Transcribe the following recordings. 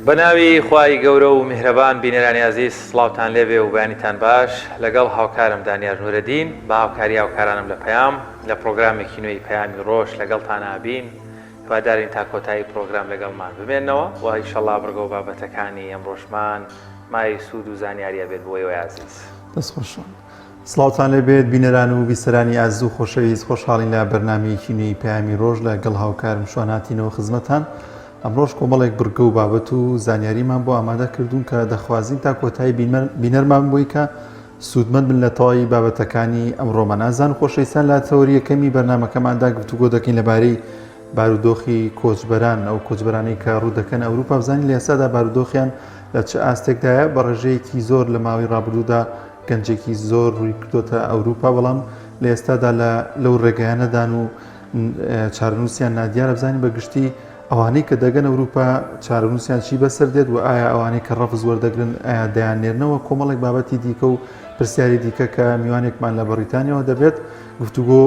بەناوی خوای گەورە و میهرەبان بینەرانی عەزیز سڵاوتان لێبێ و بەیانیتان باش لەگەڵ هاوکارم دانیار نورەدین بە هاوکاری هاوکارانم لە پەیام لە پرۆگرامێکی نوێی پەیامی ڕۆژ لەگەڵتان ئابین هیوادارین تا کۆتایی پرۆگرام لەگەڵمان ببێنەوە و ئینشەڵڵا بڕگە و بابەتەکانی ئەمڕۆژمان مای سوود و زانیاریە بێت بۆ ئێوەی عەزیز. دەست خۆشە. سڵاوتان لێبێت بینەران و بیسەرانی عەزیز و خۆشەویست، خۆشحاڵین لە بەرنامەیەکی نوێی پەیامی ڕۆژ لەگەڵ هاوکارم شوانهاتینەوە خزمەتان. ئەمڕۆژ کۆمەڵێک بڕگە و بابەت و زانیاریمان بۆ ئامادە کردوون کە دەخوازیین تا کۆتایی بینەرمان بۆی کە سوودمەند بن لە تەواوی بابەتەکانی ئەمڕۆمان. نازان خۆشەویستان لە تەوەریەکەمی بەرنامەکەماندا گفتوگۆ دەکەین لەبارەی بارودۆخی کۆچبەران ئەو کۆچبەرانەی کە ڕوودەکەن ئەوروپا. بزانین لە ئێستادا بارودۆخیان لە چه ئاستێکدایە. بە ڕێژەیەکی زۆر لە ماوەی ڕابردوودا گەنجێکی زۆر ڕووی کردوتە ئەوروپا، بەڵام لە ئێستادا لەو ڕێگەیانەدان و چارەنووسیان نادیارە. بزانین بەگشتی ئەوانەی کە دەگەن ئەوروپا چارەنووسیان چی بەسەر دێت و ئایا ئەوانەی کە ڕەفز وەردەگرن ئایا دەیانێرنەوە. کۆمەڵێک بابەتی دیکە و پرسیاری دیکە کە میوانێکمان لە بەریتانیەوە دەبێت گفتوگۆ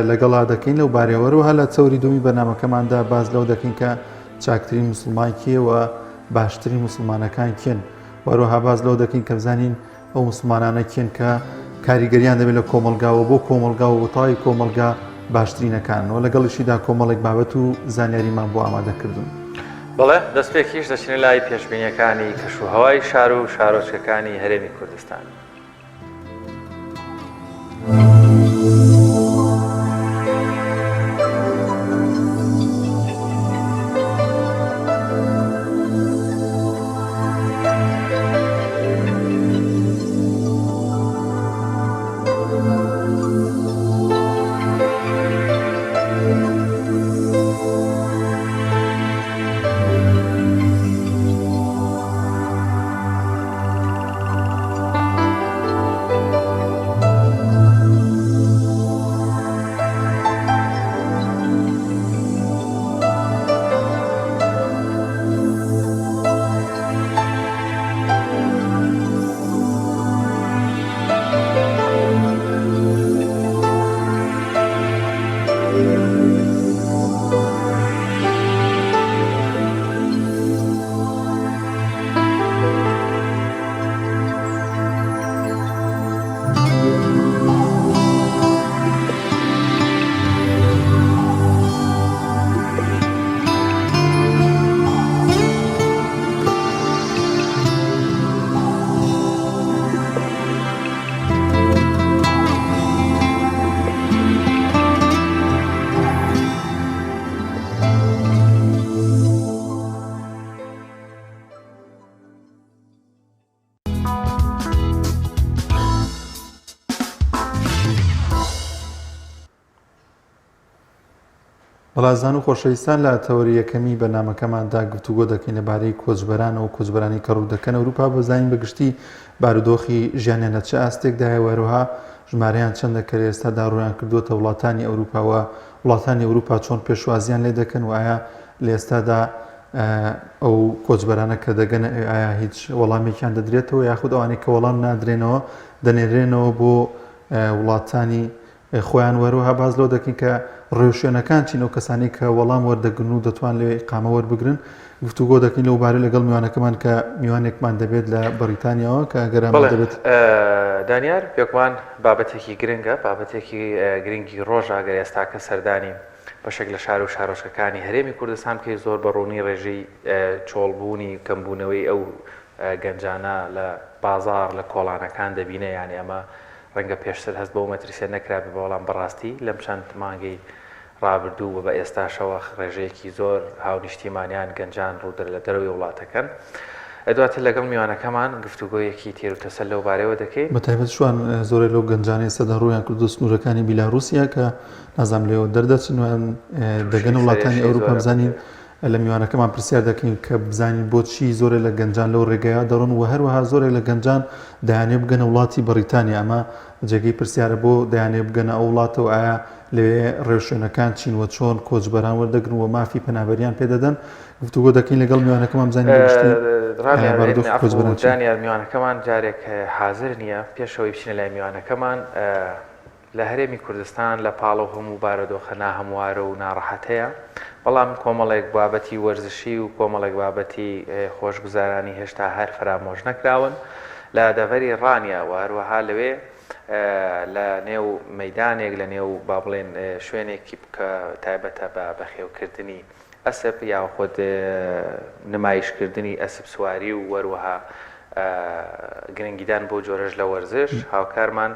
لەگەڵا دەکەین لەو بارەوەرەوە. لە چەوری دومی بەرنامەکەماندا باز لەو دەکەین کە چاکترین مسلمان کێوە باشترین مسلمانەکان کێن، وەروەها باز لەو دەکەین کە بزانین ئەو مسلمانانە کێن کە کاریگەریان دەبێت لە کۆمەلگاوە بۆ کۆمەلگا و وتای کۆمەلگا باشترینەکانەوە. لەگەڵیشیدا کۆمەڵێک بابەت و زانیاریمان بۆ ئامادەکردوون. بەڵێ دەستپێکیش دەچینە لای پێشبینیەکانی کەشوهەوای شار و شارۆچکەکانی هەرێمی کوردستان. بەڵازان و خۆشەویستان لە تەوەری یەکەمی بەرنامەکەماندا گفتوگۆ دەکەین لەبارەی کۆچبەران و کۆچبەرانی کە ڕوودەکەن ئەوروپا. بزانین بەگشتی بارودۆخی ژیانیان لە چه ئاستێکدایە، وەروەها ژمارەیان چەندە کە ئێستادا ڕوویان کردوتە وڵاتانی ئەوروپاوە وڵاتانی ئەوروپا چۆن پێشوازیان لێ دەکەن و ئایا لە ئێستادا ئەو کۆچبەرانە کە دەگەن ئایا هیچ وەڵامێکیان دەدرێتەوە یاخود ئەوانەی کە وەڵام نادرێنەوە دەنێرێنەوە بۆ وڵاتانی خۆیان. وەروەها باز لەو دەکەین کە ڕێوشوێنەکان چین ئەو کەسانی کە وەڵام وەردەگرن و دەتوان لێ ئیقامە وەربگرن. گفتوگۆ دەکەین لەو بارەی لەگەڵ میوانەکەمان کە میوانێکمان دەبێت لە بەریتانیاوە کە گەرامە دەبێت. دانیار پێکمان بابەتێکی گرنگە، بابەتێکی گرنگی ڕۆژە گەر ئێستاکە سەردانی بەشێک لە شار و شارۆچکەکانی هەرێمی کوردستان کە زۆر بە ڕوونی ڕێژەی چۆڵبوونی کەمبوونەوەی ئەو گەنجانە لە بازار لە کۆڵانەکان دەبینە. یانی ئەمە ڕەنگە پێشتر هەست بەو مەترسیە نەکرابێ، بەڵام بەڕاستی لەم چەند مانگەی ڕابردوو و بە ئێستاشەوە ڕێژەیەکی زۆر هاونیشتیمانیان گەنجان ڕوودەر لە دەروی وڵاتەکەن. دواتر لەگەڵ میوانەکەمان گفتوگۆیەکی تێر و تەسەل لەو بارەوە دەکەین. بەتایبەت شوان زۆرێک لەو گەنجانەی سەدا ڕوویان کردو سنوورەکانی بیلاڕوسیا کە نازام لێەوە دەردەچن و دەگەن وڵاتانی ئەوروپا. بزانین لە میوانەکەمان پرسیار دەکەین کە بزانین بۆچی زۆرێک لە گەنجان لەو ڕێگەیە دەڕۆن و هەروەها زۆرێک لە گەنجان دەیانێ بگەنە وڵاتی بەریتانیا. ئەمە جێگەی پرسیارە بۆ دەیانێ بگەنە ئەو وڵاتەوە ئایا لەوێ ڕێوشوێنەکان چینوە چۆن کۆچبەران وەردەگرن و مافی پەنابەریان پێدەدەن. گفتوگۆ دەکەین لەگەڵ میوانەکەمان بزانین بەگشتی دانیار میوانەکەمان جارێک حاضر نییە. پێشەوەی بچینە لای میوانەکەمان لە هەرێمی کوردستان لە پاڵەو هەموو بارەدۆخە ناهەموارە و ناڕەحەتەیە، بەڵام کۆمەڵێک بابەتی وەرزشی و کۆمەڵێک بابەتی خۆشگوزارانی هێشتا هەر فرامۆژ نەکراون لە دەڤەری ڕانیا و هەروەها لەوێ لە نێو مەیدانێک لە نێو با بڵێن شوێنێکی کە تایبەتە بە بەخێوکردنی ئەسپ یاخود نمایشکردنی ئەسپ سواری و وەروەها گرنگیدان بۆ جۆرەش لە وەرزش هاوکارمان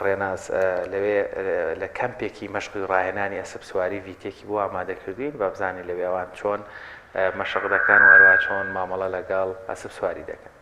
ڕێناز لەوێ لە کەمپێکی مەشقی ڕاهێنانی ئەسپ سواری ڤیتێکی بۆ ئامادەکردوین بە بزانێ لەوێوان چۆن مەشق دەکەن وەروە چۆن مامەڵە لەگەڵ ئەسپ سواری دەکەن.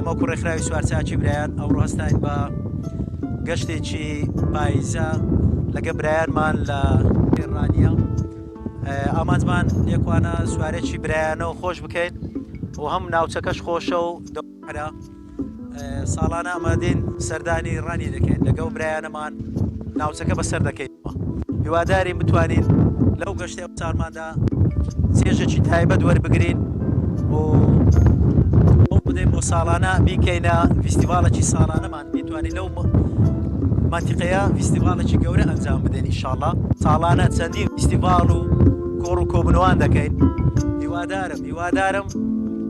ئەمە کوڕێکخراوی سوارچاکی برایان ئەوڕۆ هەستین بە گەشتێکی پاییزە لەگە برایانمان لە ڕانیە ئامانجمان لێکوانە سوارێکی برایانەوە خۆش بکەین و هەم ناوچەکەش خۆشە و دەرە ساڵانە ئەمەدین سەردانی ڕانی دەکەین لەگەڵ برایانەمان ناوچەکە بەسەر دەکەیتەوە هیوادارین بتوانین لەو گەشتێ ساڵماندا چێژێکی تایبەت وەربگرین و بدەین بۆ ساڵانە بیکەینە فیستیڤالێکی ساڵانەمان بیتوانین لەو مانتیقەیە فیستیڤالێکی گەورە ئەنجام بدەین ئینشاڵڵا ساڵانە چەندین فیستیڤال و کۆڕ و کۆبنەوان دەکەین هیوادارم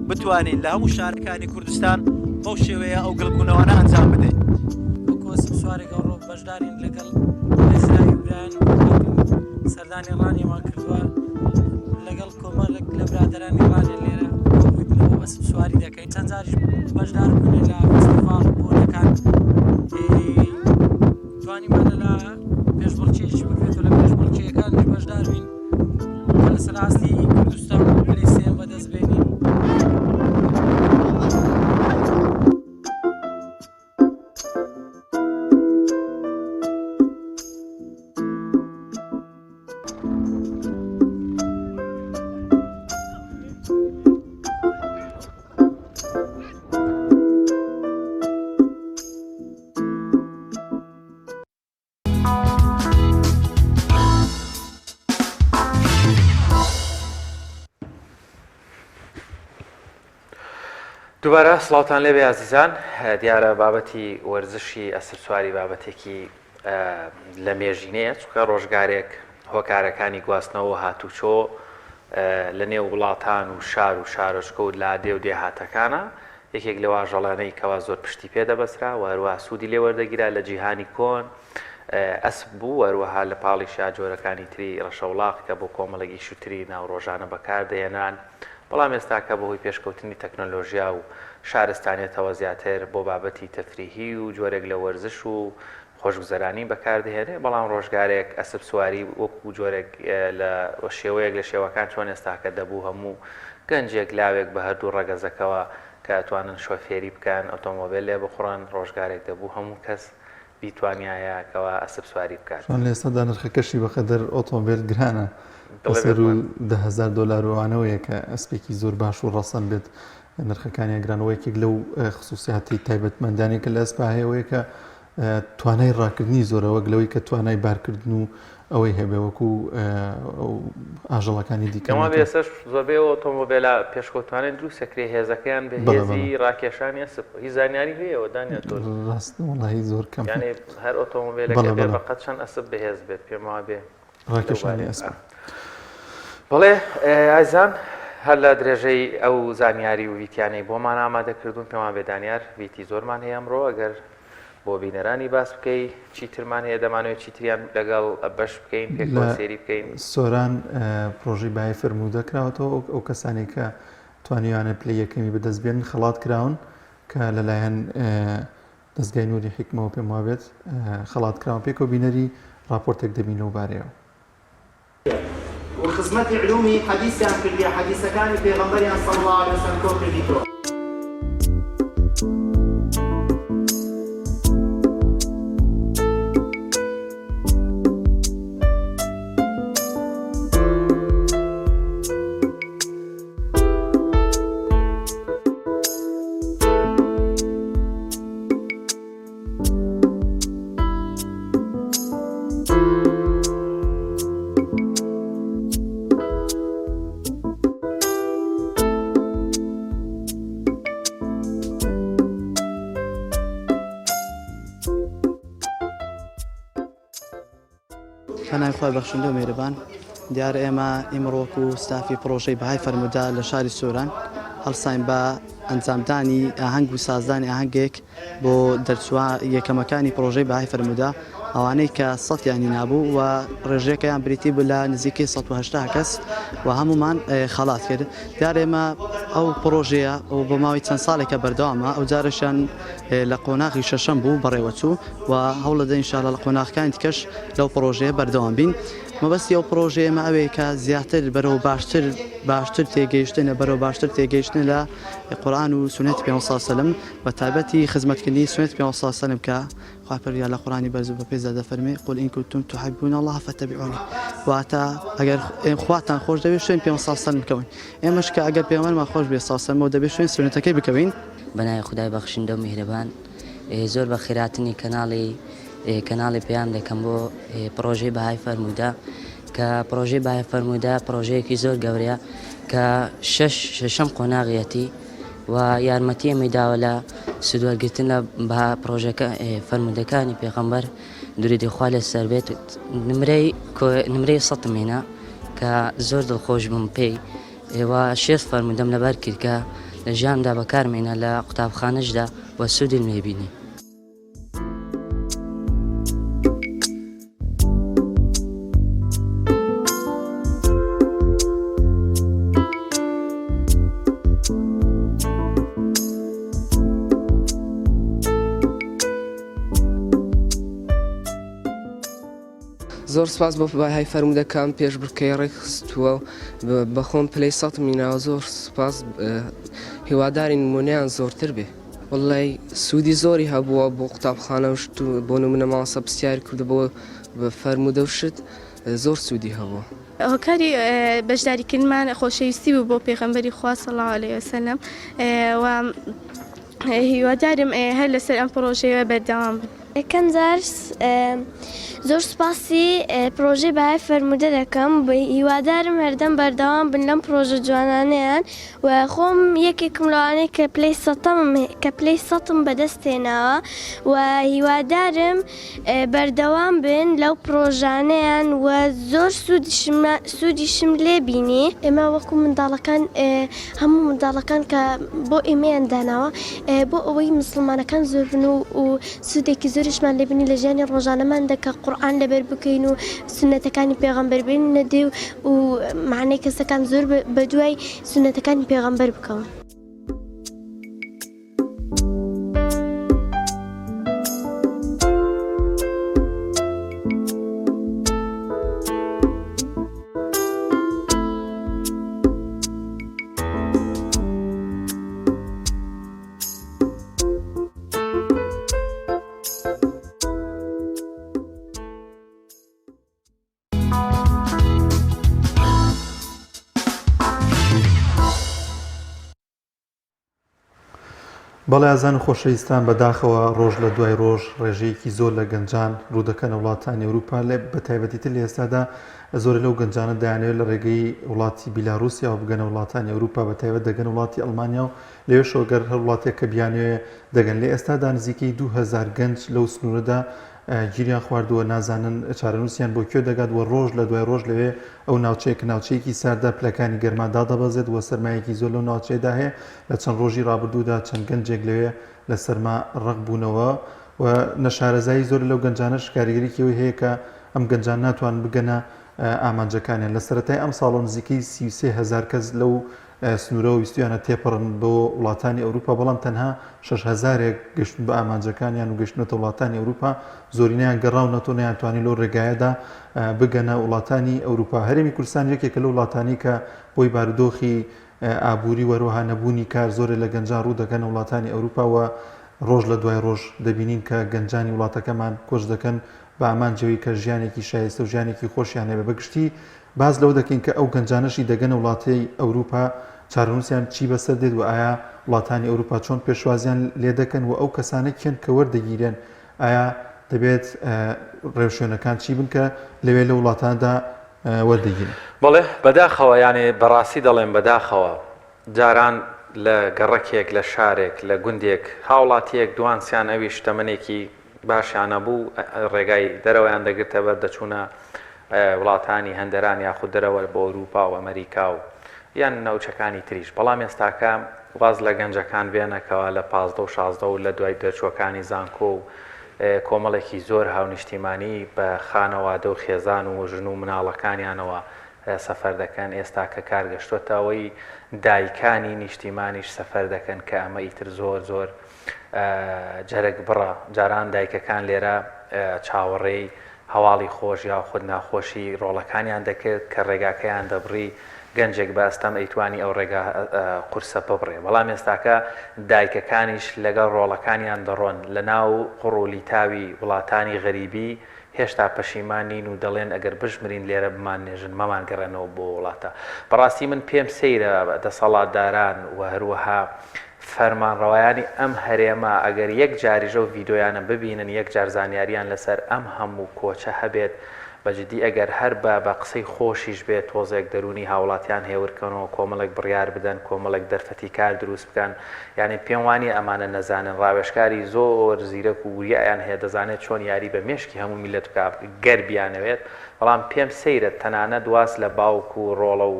بتوانین لە هەموو شارەکانی کوردستان بەو شێوەیە ئەو گڵبوونەوانە ئەنجام بدەین وەکوەسم سوارێک ئەوڕۆ بەشدارین لەگەڵ لەزرای برایان سەردانی ڕانیمان کردووە لەگەڵ کۆمەڵێک لە برادەرانی ڕانێ لێرە ئەسپ سواری دەکەین چەند جاریش بەشدار بووین لە فستیڤاڵ بۆنەکان توانیمانە لە پێشبڕکێکی بکرێت و لە پێشبڕکێیەکانی بەشدار بین لەسەر ئاستی کوردستان و پلەی سێم بەدەست بێنین. دووبارە سڵاوتان لێبێ عزیزان دیارە بابەتی وەرزشی ئەسپ سواری بابەتێکی لە مێژینەیە چونکە ڕۆژگارێک هۆکارەکانی گواستنەوە هاتوچۆ لە نێو وڵاتان و شار و شارۆچکە و لادێ و دێهاتەکانە یەکێک لە واژەڵانەی کەوا زۆر پشتی پێدەبەسرا و هەروەها سوودی لێ وەردەگیرا لە جیهانی کۆن ئەسپ بوو هەروەها لە پاڵی شاجۆرەکانی تری ڕەشەوڵاق کە بۆ کۆمەڵێکی شوتری ناو ڕۆژانە بەکاردێنان بەڵام ئێستاکە بەهۆی پێشکەوتنی تەکنۆلۆژیا و شارستانێتەوە زیاتر بۆ بابەتی تەفریحی و جۆرێک لە وەرزش و خۆشگوزەرانی بەکاردێنێ بەڵام ڕۆژگارێک ئەسپ سواری وەکو جۆرێک لە شێوەیەک لە شێوەکان چۆن ئێستاکە دەبوو هەموو گەنجێک لاوێک بە هەردوو ڕەگەزەکەەوە کە ئەتوانن شۆفێری بکەن ئۆتۆمۆبیل لێ بخڕن ڕۆژگارێک دەبوو هەموو کەس بیتوانایەکەوە ئەسپ سواری بکات. چۆن لە ئێستادا نرخەکەشی بەقەدەر ئۆتۆمبیل گرانە بەسەر و $10,000 وانەوەیە کە ئەسپێکی زۆر باش و ڕەسەن بێت نرخەکانی گرانەوەیەکێک لەو خصوصیاتی تایبەتمەندانێکە لە ئەسپا هەیەوەیە کە توانای ڕاکردنی زۆرە وەک لەوەی کە توانای بارکردن و ئەوەی هەبێ وەکو ئاژەڵەکانی دیکەمە بێسەش زۆربەی ئۆتۆمۆبیلە پێشکەوتوانێت دروستەکرێ هێزەکەیان بە هێزی ڕاکێشانی سپ هی زانیاری هەیەەوە دانیا تۆ ڕاست وڵی زۆر کەم یعنی هەر ئۆتۆمۆبیلەکە بێ بەقەت چەند ئەسب بەهێز بێت پێما بێ ڕاکێشانی ئەسپ. بەڵێ ئازان هەر لە درێژەی ئەو زانیاری و ویتیانەی بۆمان ئامادەکردوون پێمان بێ دانیار ویتی زۆرمان هەیە ئەمڕۆ ئەگەر بۆ بینەرانی باس بکەی چیترمان هەیە دەمانوێت چیتریان لەگەڵ بەش بکەین پێکەوە سێری بکەین. سۆران پرۆژەی بای فەرموودە کراوەتەوە ئەو کەسانی کە توانیوانە پلەی یەکەمی بەدەست بێن خەڵات کراون کە لەلایەن دەستگای نووری حکمەوە پێم وابێت خەڵات کراون پێکەوە بینەری راپۆرتێک دەبینەوە بارەوە. وخزمەت علومی حەدیثیان کردی حەدیثەکانی پێغەمبەریان صلی الله علیه وسلم کۆ کردیتەوە. خۆی بەخشندە و میێرەبان دیارە ئێمە ئیمڕۆک و ستافی پرۆژەی بەهای فەرموودا لە شاری سۆران هەڵساین بە ئەنجامدانی ئاهەنگ و سازدانی ئاهەنگێک بۆ دەرچوە یەکەمەکانی پرۆژەی بەهای فەرموودا ئەوانەی کە سەدیانی نابوو و ڕێژەیەکەیان بریتی بوو لە نزیکەی 180 کەس و هەمومان خەڵات کرد. دیارە ئێمە ئەو پرۆژەیە و بۆ ماوەی چەند ساڵێکە بەردەوامە ئەو جارەشان لە قۆناغی شەشەم بوو بەڕێوەچوو و هەوڵە دەین ئینشاڵڵا لە قۆناغەکانی دیکەش لەو پرۆژەیە بەردەوام بین. مەبەستی ئەو پرۆژەیە ئێمە ئەوەیە کە زیاتر بەرەو باشتر تێگەیشتنە بەرەو باشتر تێگەیشتن لە قورئان و سونەتی پێغەمبەر صلی الله علیه و سلم بە تایبەتی خزمەتکردنی سونەتی پێغەمبەر صلی الله علیه و سلم کە خوا پەروەردگار لە قورئانی بەرز و بەپێ زادە فەرمێ قل إن كنتم تحبون الله فاتبعوني واتە ئەگەر خواتان خۆش دەبێت شوێن پێغەمبەر صلی الله علیه و سلم بکەون ئێمەش کە ئەگەر پێغەمبەرمان خۆش بێت صلی الله علیه و سلم و دەبێت شوێن سونەتەکەی بکەوین. بەنای خودای بەخشندە و میهرەبان زۆر بە خێراتنی کەناڵی پێیان دەکەم بۆ پرۆژەی بەهای فەرموودا کە پرۆژەی بەهای فەرموودا پرۆژەیەکی زۆر گەورەیە کە شەشەم قۆناغیەتی و یارمەتی ئەمەی داوە لە سودوەرگرتن لە بە پرۆژەکە فەرموودەکانی پێغەمبەر دووری خوا لەسەر بێت نمرەی 100 مێنە کە زۆر دڵخۆش بووم پێی ئێوە 6 فەرموودەم لەبەر کرد کە لە ژیاندا بەکارمێنە لە قوتابخانەشدا وە سوودی مێبینی. زۆر سپاس بۆ بەهای فەرموودەکان پێش بڕکەی ڕێکخستووە بەخۆم پلەی 100 میناوە زۆر سپاس هیواداری نمونەیان زۆرتر بێ. وڵی سوودی زۆری هەبووە بۆ قوتابخانە وشت و بۆ نمونە ماسە پرسیار کردو بۆ فەرموودە وشت زۆر سوودی هەبووە. هۆکاری بەشداریکردمان خۆشەویستی بوو بۆ پێغەمبەری خوا صلی الله علیه و سلم و هیوادارم هەر لەسەر ئەم پرۆژەیە بەردەوام بن. یەکەم جار زۆر سپاسی پرۆژەی بەهای فەرموودە دەکەم هیوادارم هەردەم بەردەوام بن لەم پرۆژە جوانانەیان و خۆم یەکێکم لەوانەیە کە پلەی سەدم بەدەستێناوە و هیوادارم بەردەوام بن لەو پرۆژانەیان و زۆر سوودیشم لێ بینی. ئێمە وەکو منداڵەکان هەموو منداڵەکان کە بۆ ئێمەیان داناوە بۆ ئەوەی مسلمانەکان زۆر بن و سوودێکی زۆریشمان لێ بینی لە ژیانی ڕۆژانەمان دەکە قورئان لەبەر بکەین و سنەتەکانی پێغەمبەر بین نەدێ و معنەی کەسەکان زۆر بە دوای سنەتەکانی پێغەمبەر بکەون. بەڵێ ئازان و خۆشەویستان بەداخەوە ڕۆژ لە دوای ڕۆژ ڕێژەیەکی زۆر لە گەنجان ڕوودەکەنە وڵاتانی ئەوروپا لێ بە تایبەتیتر لە ئێستادا زۆر لەو گەنجانە دایانەوێت لە ڕێگەی وڵاتی بیلاروسیا و بگەنە وڵاتانی ئەوروپا بە تایبەت دەگەن وڵاتی ئەڵمانیا و لەوێ شۆگەر هەر وڵاتێک کە بیانوێ دەگەن لێ ئێستادا نزیکەی 2000 گەنج لەو سنوورەدا گیریان خواردووە نازانن چارەنووسیان بۆ کوێ دەگات و ڕۆژ لە دوای ڕۆژ لەوێ ئەو ناوچەیەکی ساردا پلەکانی گەرمادا دەبەزێت و سەرمایەکی زۆر لەو ناوچەیەدا هەیە لە چەند ڕۆژی ڕابردوودا چەند گەنجێک لەوێ لە سەرما ڕق بوونەوە و نەشارەزایی زۆر لەو گەنجانەش کاریگەریەوەی هەیە کە ئەم گەنجان ناتوان بگەنە ئامانجەکانیان لە سەرەتای ئەم ساڵۆ نزیکەی 33,000 کەس لەو سنوورە و ویستیانە تێپەڕن بۆ وڵاتانی ئەوروپا بەڵام تەنها 6,000 گەشتن بە ئامانجەکانیان و گەشتنەوە وڵاتانی ئەوروپا زۆرینیان گەڕاونەتۆ نەیانتوانی لەو ڕێگایەدا بگەنە وڵاتانی ئەوروپا. هەرێمی کوردستان یەکێکە لە وڵاتانی کە بۆی بارودۆخی ئابووری وەروەها نەبوونی کار زۆرە لە گەنجان ڕوو دەکەنە وڵاتانی ئەوروپا و ڕۆژ لە دوای ڕۆژ دەبینین کە گەنجانی وڵاتەکەمان کۆچ دەکەن بە ئامانجەوەی کە ژیانێکی شایستە و ژیانێکی خۆشیان هەیە بەگشتی باز لەو دەکەین کە ئەو گەنجانەشی دەگەنە وڵاتی ئەوروپا چارەنووسیان چی بەسەر دێت و ئایا وڵاتانی ئەوروپا چۆن پێشوازیان لێ دەکەن و ئەو کەسانە کێن کە وەردەگیرێن ئایا دەبێت ڕێوشوێنەکان چی بن کە لەوێ لە وڵاتاندا وەردەگیرن. بەڵێ بەداخەوە یانێ بەڕاستی دەڵێن بەداخەوە جاران لە گەڕەکێک لە شارێک لە گوندێک هاوڵاتیەک دوانسیان ئەوی شتەمەنێکی باشیانە بوو ڕێگای دەرەوەیان دەگرتە بەر دەچوونە وڵاتانی هەندەران یاخود دەرەوە بۆ ئەوروپا و ئەمریکا و یان ناوچەکانی تریش بەڵام ئێستاکە واز لە گەنجەکان بێنەکەوە لە 15 و 16 و لە دوای دەرچوەکانی زانکۆ و کۆمەڵێکی زۆر هاونیشتیمانی بە خانەوادە و خێزان و ژن و مناڵەکانیانەوە سەفەر دەکەن. ئێستا کە کارگەشتوتەوەی دایکانی نیشتیمانیش سەفەر دەکەن کە ئەمە ئیتر زۆر زۆر جەرەک بڕە. جاران دایکەکان لێرە چاوەڕێی هەواڵی خۆش یا خود ناخۆشی ڕۆڵەکانیان دەکرد کە ڕێگاکەیان دەبڕی گەنجێک باستەم ئەیتوانی ئەو ڕێگا قورسە ببڕێ. بەڵام ئێستاکە دایکەکانیش لەگەڵ ڕۆڵەکانیان دەڕۆن لە ناو قڕولی تاوی وڵاتانی غەریبی هێشتا پەشیمانین و دەڵێن ئەگەر بژمرین لێرە بمان نێژن مەمان گەڕێنەوە بۆ وڵاتە. بەڕاستی من پێم سەیرە دەسەڵاتداران و هەروەها فەرمانڕەوایانی ئەم هەرێمە ئەگەر یەک جاریژە و ڤیدۆیانە ببینن یەک جار زانیاریان لەسەر ئەم هەموو کۆچە هەبێت بەجددی ئەگەر هەر بە قسەی خۆشیش بێت تۆزێک دەرونی هاوڵاتیان هێورکەنەوە کۆمەڵێک بڕیار بدەن کۆمەڵێک دەرفەتی کار دروست بکەن یعنی پێم وانی ئەمانە نەزانن ڕاوێشکاری زۆر زیرەک و وریایان هەیە دەزانێت چۆن یاری بە مێشکی هەموو میلەت گەربیانەوێت بەڵام پێم سەیرە تەنانە دواس لە باوک و ڕۆڵە و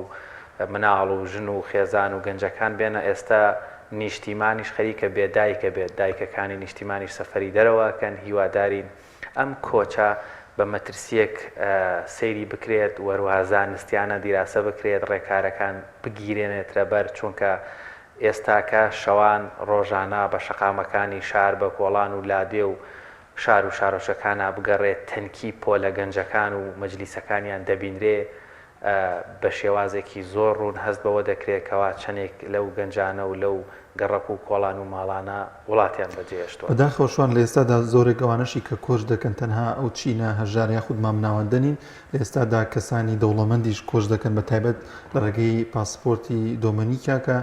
مناڵ و ژن و خێزان و گەنجەکان بێنە ئێستا نیشتیمانیش خەریکە بێت دایکە بێت دایکەکانی نیشتیمانیش سەفەری دەرەوەکەن هیوادارین ئەم کۆچە بە مەترسیەک سەیری بکرێت وەروەها زانستیانە دیراسە بکرێت ڕێکارەکان بگیرێنێترە بەر چونکە ئێستاکە شەوان ڕۆژانە بە شەقامەکانی شار بە کۆڵان و لادێ و شار و شارۆچەکانە بگەڕێت تەنکی پۆ لە گەنجەکان و مەجلیسەکانیان دەبینرێ بە شێوازێکی زۆر ڕوون هەست بەوە دەکرێتەوە چەندێک لەو گەنجانە و لەو گەڕک و کۆڵان و ماڵانە وڵاتیان بەجێشتوە. بەداخەوەشوان لە ئێستادا زۆرێک ئەوانەشی کە کۆچ دەکەن تەنها ئەو چینە هەژار یاخود مامناوەندەنین لە ئێستادا کەسانی دەوڵەمەندیش کۆچ دەکەن بە تایبەت لە ڕێگەی پاسپۆرتی دۆمەنیکا کە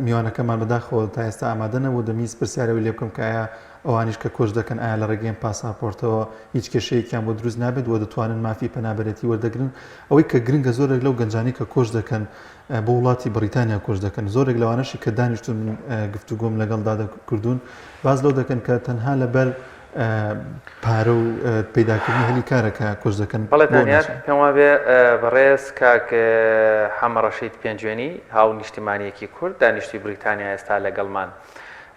میوانەکەمان بەداخەوە تا ئێستا ئامادەنەوە دەمیست پرسیارەوەی لێ بکەم کە ئایا ئەوانیش کە کۆچ دەکەن ئایا لە ڕێگەیان پاساپۆرتەوە هیچ کێشەیەکیان بۆ دروست نابێت و دەتوانن مافی پەنابەرەتی وەردەگرن. ئەوەی کە گرنگە زۆرێک لەو گەنجانی کە کۆچ دەکەن بۆ وڵاتی بریتانیا کۆچ دەکەن زۆرێک لەوانەشی کە دانیشتون گفتوگۆم لەگەڵدا دەکردوون باز لەو دەکەن کە تەنها لەبەر پارە و پەیداکردنی هەلی کارەکە کۆچ دەکەن. بەڵێ دانیار پێم وابێ بەڕێز کاک حەمە ڕەشید پێنجوێنی هاو نیشتیمانیەکی کورد دانیشتی بریتانیا ئێستا لەگەڵمان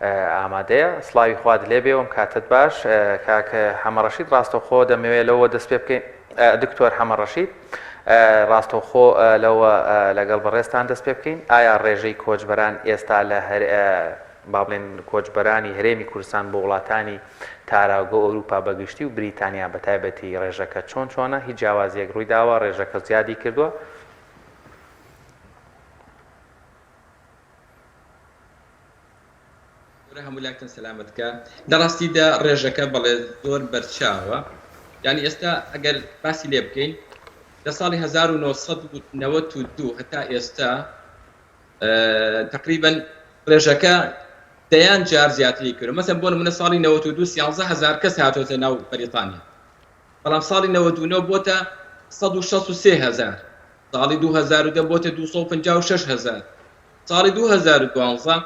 ئامادەیە سڵاوی خوات لێبێەوەم کاتت باش کاک حەمە ڕەشید ڕاستەوخۆ دەمەوێت لەوە دەست پێ بکەین دکتۆر حەمە ڕەشید ڕاستەوخۆ لەوە لەگەڵ بەڕێستان دەست پێ بکەین ئایا ڕێژەی کۆچبەران ئێستا لە با بڵێن کۆچبەرانی هەرێمی کوردستان بۆ وڵاتانی تاراگۆ ئەوروپا بەگشتی و بریتانیا بە تایبەتی ڕێژەکە چۆنە هیچ جیاوازیەک ڕووی داوە ڕێژەکە زیادی کردووە؟ هەمولاکتن سەلامەتکە لە ڕاستیدا ڕێژەکە بەڵێ زۆر بەرچاوە یعنی ئێستا ئەگەر باسی لێ بکەین لە ساڵی 1992 هەتا ئێستا تقریبا ڕێژەکە دەیان جار زیاتری کرد مەسەن بۆ نمونە ساڵی 92 11000 کەس هاتۆتە ناو بەریتانیا بەڵام ساڵی 99 بۆتە 163000 ساڵی 2010 بۆتە 256000 ساڵی 2012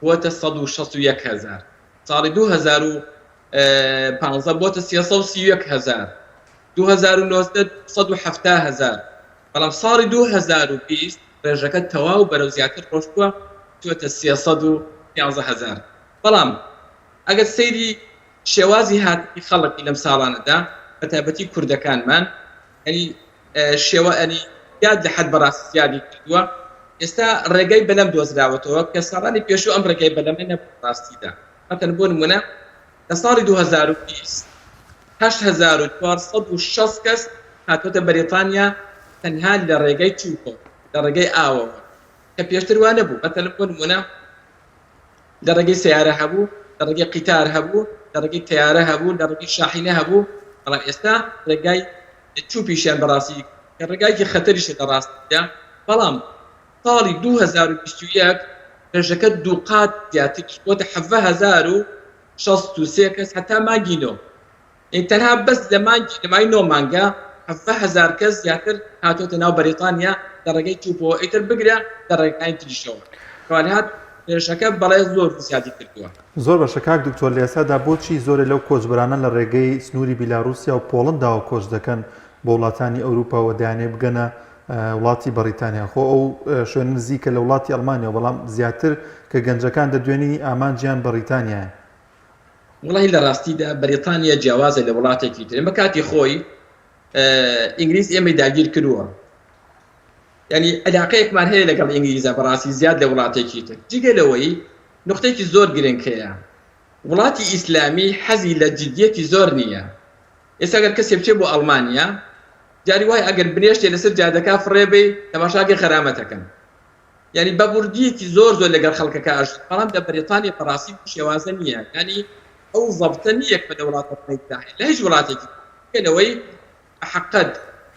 بۆتە 161000 ساڵی 2015 بۆتە 331000 2009 170000 بەڵام ساڵی 2020 ڕێژەکە تەواو بەرەو زیاتر ڕۆشتووە توێتە 311000 بەڵام ئەگەر سەیری شێوازی هاتی خەڵکی لەم ساڵانەدا بە تایبەتی کوردەکانمان ینی شێوە ئەنی یاد لە حەد بەڕاستی زیادی کردووە ئێستا ڕێگەی بەلەم دۆزراوەتەوە کە ساڵانی پێشوو ئەم ڕێگەی بەلەمە نەڕاستیدا مەتەن بۆ نمونە لە ساڵی 2020 8460 کەس هاتۆتە بەریتانیا تەنها لە ڕێگەی چووکۆ لە ڕێگەی ئاوەوە کە پێشتر وانە بوو مەتەن بۆ نمونە لە ڕێگەی سیارە هەبوو لە ڕێگەی قیتار هەبوو لە ڕێگەی تیارە هەبوو لە ڕێگەی شاحینە هەبوو بەڵام ئێستا ڕێگای چووپیشیان بەڕاستی کە ڕێگایکی خەتەریشە لە ڕاستیدا بەڵام ساڵی 2021 ڕێژەکە دوو قات زیاتر بۆتە 7063 کەس هەتا مانگینۆ تەنها بەس لە مای 9 مانگە 7000 کەس زیاتر هاتۆتە ناو بەریتانیا لە ڕێگەی چووپەوە ئیتر بگرە لە ڕێگەکانی تریشەوە کەواتە ڕێژەکە بەڵێ زۆر زیادی کردووە زۆر بەشە کاک دکتۆر لە ئێستادا بۆچی زۆرە لەو کۆچبرانە لە ڕێگەی سنووری بیلاڕوسیا و پۆڵنداوە کۆچ دەکەن بۆ وڵاتانی ئەوروپاوە دایانێ بگەنە وڵاتی بەریتانیا خۆ ئەو شوێن نزیکە لە وڵاتی ئەڵمانیا بەڵام زیاتر کە گەنجەکان دەدوێنی ئامانجیان بەریتانیایە وڵی لە ڕاستیدا بەریتانیا جیاوازە لە وڵاتێکی تر ئمە کاتی خۆی ئینگلیز ئێمەی داگیر کردووە ینی علاقەیەکمان هەیە لەگەڵ ئینگلیزە بەڕاستی زیاد لە وڵاتێکی تر جگە لەوەی نقطەیەکی زۆر گرنگەیە وڵاتی ئیسلامی حەزی لە جدیەتی زۆر نییە ئێستا ئەگەر کەسێ بچێت بۆ ئەڵمانیا جاری وای ئەگەر بنێشتێ لەسەر جادەکە فڕێبێ تەماشاگەی خەرامەتەکەن ینی بەبوردیەکی زۆر لەگەڵ خەڵکەکە ئاژ بەڵام لە بەریتانیا بەڕاستی شێوازە نییە ینی ئەو زەبتە نییە کە لە وڵاتەکەیدا لە هیچ وڵاتێکی لەوەی حقەت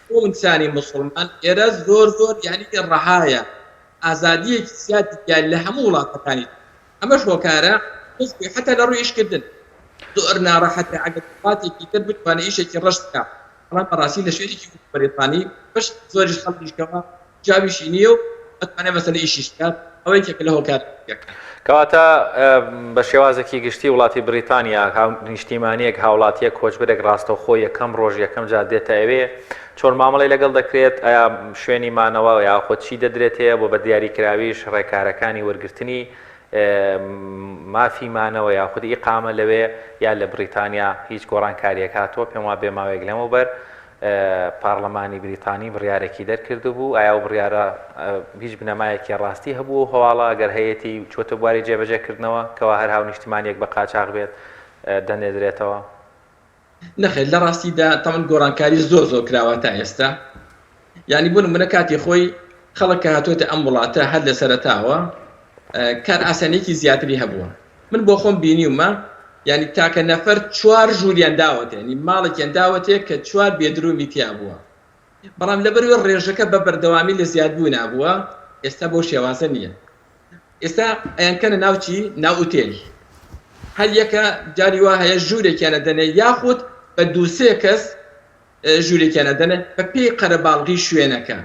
بۆ ئینسانی مسلمان ئێرە زۆر یعنی ڕەهایە ئازادیەکی زیادی لە هەموو وڵاتەکانی ئەمەش هۆکارە حتا لە ڕووی ئیشکردن زۆر ناڕەحەتە ئەگەر وڵاتێکی تر بتوانێت ئیشێکی ڕەش بکات بەڵام بەڕاستی لە شوێنێکی بەریتانی بەش زۆریش خەڵکیشکەوە جاویشی نییە و ئەتوانێت مەسەلە ئیشیش بکات ئەوەی کێکە لە هۆکارەکە کەواتە بە شێوازێکی گشتی وڵاتی بریتانیا نیشتیمانیەک هاوڵاتیە کۆچبرێک ڕاستەوخۆ یەکەم ڕۆژ یەکەم جار دێتە ئەوێ چۆن مامەڵی لەگەڵ دەکرێت ئایا شوێنی مانەوە یا خۆچی دەدرێت هەیە بۆ بە دیاریکراویش ڕێکارەکانی وەرگرتنی مافی مانەوە یا خودی ئیقامە لەوێ یا لە بریتانیا هیچ گۆڕانکاریەک هاتووە پێم وا بێ ماوەیەک لەمەوبەر پارلەمانی بریتانی بڕیارێکی دەرکرد بوو ئایا و بڕیارە هیچ بنەمایەکی ڕاستی هەبوو هەواڵە ئەگەر هەیەی چۆتە بواری جێبەجێکردنەوە کەوا هەر هاو نیشتیمانیەک بە قاچاق بێت دەنێدرێتەوە نەخێت لە ڕاستیدا تەمەن گۆڕانکاری زۆر کراوە تا ئێستا ینی بوون منە کاتی خۆی خەڵک هاتوۆتە ئەم وڵاتە هەر لە سەرەتاوە کار ئاسانێکی زیاتری هەبووە من بۆ خۆم بینیومە ینی تاکە نەفەر 4 ژووریان داوەتێ ینی ماڵێکیان داوەتێ کە 4 بێدرومی تیا بووە بەڵام لەبەروێ ڕێژەکە بە بەردەوامی لە زیادبوو نابووە ئێستا بۆ شێوازە نییە ئێستا ئەیانکەنە ناوچی ناو ئوتێل هەر یەکە جاری وا هەیە ژوورێکیانە دەنێ یاخود بە 2-3 کەس ژوورێکیانە دەنێ بە پێی قەرەباڵغی شوێنەکە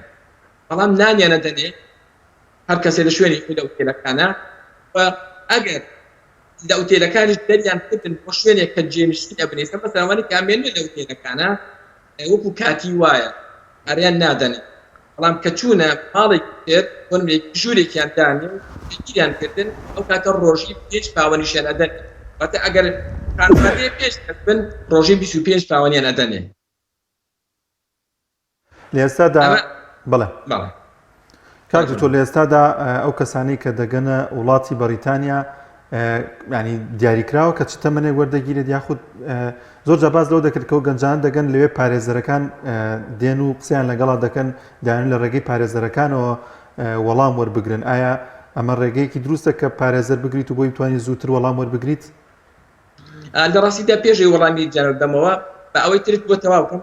بەڵام نانیانە دەنێ هەر کەسێ لە شوێنی لە ئوتێلەکانە و ئەگەر لە ئوتێلەکانیش دەریان کردن بۆ شوێنێک کە جێنشین ئەبنێسە بەسەوانی کامێنێ لە ئوتێلەکانە وەکو کاتی وایە هەریان نادەنێ بەڵام کە چوونە ماڵێکی تر ژوورێکیان دانێ گیریان کردن ئەو کاتە ڕۆژی 5 پاوەنیشیان ئەدەنێ واتە ئەگەر خانوادەیە پێش بن ڕۆژی 25 پاوەنیان ئەدەنێ لە ئێستادا بەڵێ کاک دکتۆر لە ئێستادا ئەو کەسانی کە دەگەنە وڵاتی بەریتانیا ینی دیاریکراوە کە چ تەمەنێک وەردەگیرێت یاخود زۆر جا باز لەو دەکرد کە و گەنجان دەگەن لەوێ پارێزەرەکان دێن و قسەیان لەگەڵا دەکەن دایان لە ڕێگەی پارێزەرەکانەوە وەڵام وەربگرن ئایا ئەمە ڕێگەیەکی دروستە کە پارێزەر بگریت و بۆی بتوانانی زووتر وەڵام وەربگریت لە ڕاستیدا پێشەی وەڵامی جانەردەمەوە بە ئەوەی ترت بۆ تەواو بکەم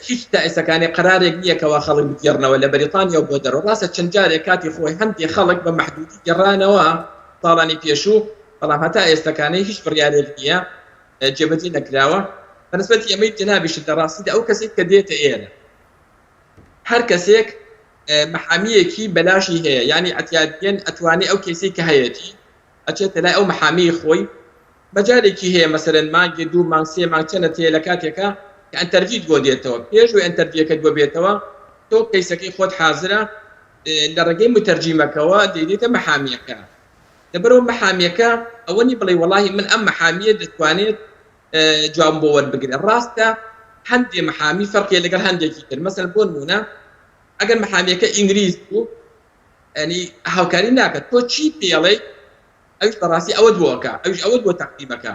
هیچ تائسەکانی قرارێک نییە کەوا خەڵک بگێڕنەوە لە بەریتانیا و بۆ دەرەوە ڕاستە چەند جارێک کاتی خۆی هەندێک خەڵک بە مەحدودی گەڕانەوە ساڵانی پێشوو بەڵام هەتا ئێستاکانەی هیچ بڕیارێک نییە جێبەجێ نەکراوە بەنسبەتی ئەمەی جنابیشت لە ڕاستیدا ئەو کەسێک کە دێتە ئێرە هەر کەسێک محامیەکی بەلاشی هەیە یعنی ئەتیادێن ئەتوانێت ئەو کەسێک کە هەیەی ئەچێتە لای ئەو محامی خۆی بەجارێکی هەیە مەسەرەن مانگی 2 مانگ 3 مانگ چەندە تێ لە کاتێکە کە ئەنتەرڤیوت بۆ دێتەوە پێش و ئەنتەرڤیوەکەت بۆ بێتەوە تۆ کەیسەکەی خۆت حازرە لە ڕێگەی متەرجیمەکەوە دەیدێتە محامیەکە لەبەرەوە محامیەکە ئەوەنی بڵێ وەڵاهی من ئەم محامیە دەتوانێت جواب بۆ وەربگرێت ڕاستە هەندێ محامی فەرقیە لەگەڵ هەندێکی تر مەسەڵەن بۆ نمونە ئەگەر محامیەکە ئینگلیز بوو ینی هاوکاری ناکات تۆ چی پێڵێ ئەوش بەڕاستی ئەوە بۆکە ئەوش ئەوە بۆ تەقدیمەکە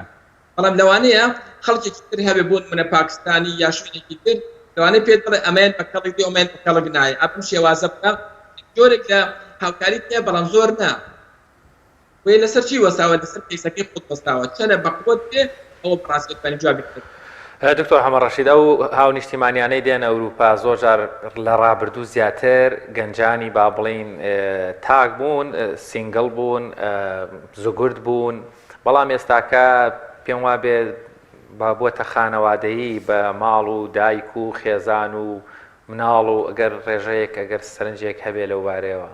بەڵام لەوانەیە خەڵکێکی تر هەبێ بۆ نمونە پاکستانی یا شوێنێکی تر لەوانەیە پێت بڵێ ئەمەیان بەکەڵێک دێ ئەمەیان بەکەڵک نایە ئەم شێوازە بکە جۆرێک لە هاوکاری تێ بەڵام زۆر نا وێ لەسەر چی وەساوە لەسەر کەیسەکەی خۆت وەستاوە چەنە بەقوت بێ ئەوە بڕاستێتوانی جوابی بکرد دکتۆر حەمەد ڕەشید ئەو هاو نیشتیمانیانەی دێن ئەوروپا زۆر جار لە ڕابردوو زیاتر گەنجانی با بڵین تاک بوون سینگڵ بوون زوگرد بوون بەڵام ئێستاکە پێم وا بێ با بۆتە خانەوادەیی بە ماڵ و دایک و خێزان و مناڵ و ئەگەر ڕێژەیەک ئەگەر سەرنجێک هەبێ لەو بارەیەوە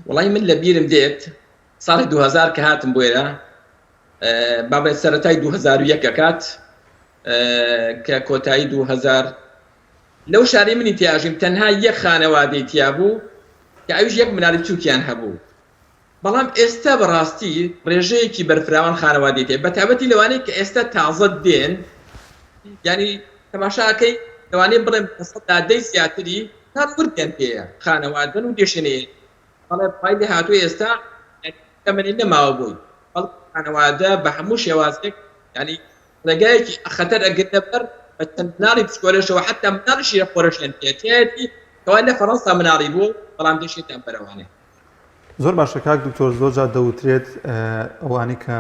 وڵی من لە بیرم دێت ساڵی 2000 کە هاتم بۆێرە بابێت سەرەتای 2001 کات کە کۆتایی 2000 لەو شاری منی تیاژیم تەنها یەک خانەوادەی تیا بوو کە ئەوش یەک مناڵی چووکیان هەبوو بەڵام ئێستا بەڕاستی ڕێژەیەکی بەرفراوان خانەوادەی تێ بەتابەتی لەوانەیە کە ئێستا تازە دێن ینی تەماشاکەی لەوانەیە بڵێم دەی زیاتری تا وردیان پێەیە خانەوادەن و دێشێنەیە بەڵێ پای لێ هاتووە ئێستا تەمەنی نەماوە بووی خانەوادە بە هەموو شێوازێک ینی ڕێگایەکی خەتەر ئەگرتە بەر بە چەند مناڵی پسکۆلەشەوە حتا مناڵیشی لە خۆرەشێن تێتێتی کەوا لە فەڕەنسا مناڵی بوو بەڵام دێشێتیان بەرەوانێ زۆر باشە کاک دکتۆر زۆرجار دەوترێت ئەوانەی کە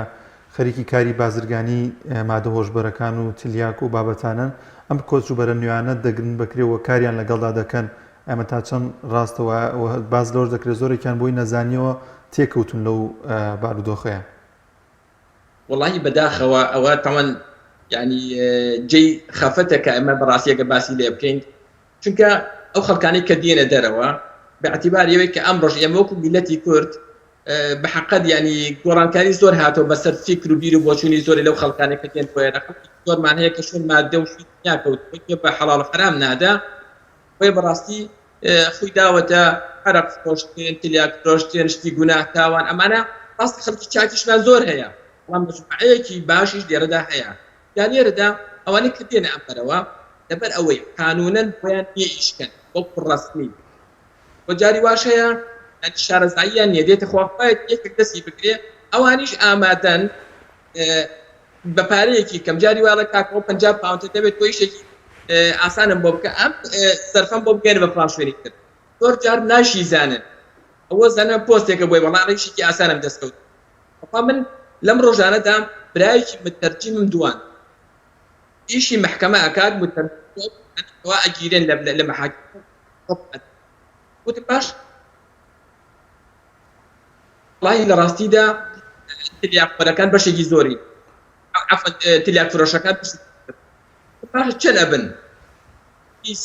خەریکی کاری بازرگانی مادە هۆشبەرەکان و تلیاک و بابەتانن ئەم کۆچوبەرە نوێیانە دەگرن بکرێەوە کاریان لەگەڵدا دەکەن ئەمە تا چەند ڕاستەوە باز لەوەش دەکرێت زۆرێکیان بۆی نەزانیەوە تێکەوتون لەو بارودۆخەیە وڵی بەداخەوە ئەوە تەوەن ینی جێی خەفەتەکە ئەمە بەڕاستیەکە باسی لێ بکەین چونکە ئەو خەڵکانی کە دێنە دەرەوە باعتیبار ئەوەی کە ئەم ڕۆژ ئێمە وەکو میلەتی کورد بەحەقەت ینی گۆڕانکاری زۆر هاتەوە بەسەر فیکر و بیر و بۆچوونی زۆری لەو خەڵکانی کە دێن بۆیە زۆرمان هەیە کە شوێن مادە و ناکەوت بە حەڵاڵ و حرام نادا خۆی بەڕاستی خۆی داوەتە عەرەق فرۆشتن تلیاک فرۆشتن شتی گوناه تاوان ئەمانە ڕاستی خەڵکی چاکیشمان زۆر هەیە بەڵام مجموعەیەکی باشیش لێرەدا هەیە یا لێرەدا ئەوانەی کە دێنە ئەمبەرەوە لەبەر ئەوەی قانونەن بۆیان نییە ئیشکەن وەکو ڕەسمی بۆ جاری واش هەیە شارەزاییان نییە دێتە خواپایەت یەکێک دەستی بکرێ ئەوانیش ئامادەن بە پارەیەکی کەم جاری واڵە کاکەوە 50 پاونتە دەبێت تۆ یشێکی ئاسانم بۆ بکە ئەم سەرفەم بۆ بگەێنە بە فڵان شوێنی کرد زۆر جار ناشی زانن ئەوە زانە پۆستێکە بۆی وەڵام ڕێشێکی ئاسانم دەستکەوت من لەم ڕۆژانەدا برایەکی متەرجیمم دوان ئیشی محکەمە ئەکات متەرجیمەوە ئەگیرێن لە مەحاکم وتم باش وڵی لە ڕاستیدا تلیاقەکان بەشێکی زۆری تلیاک فرۆشەکان باش چەند ئەبن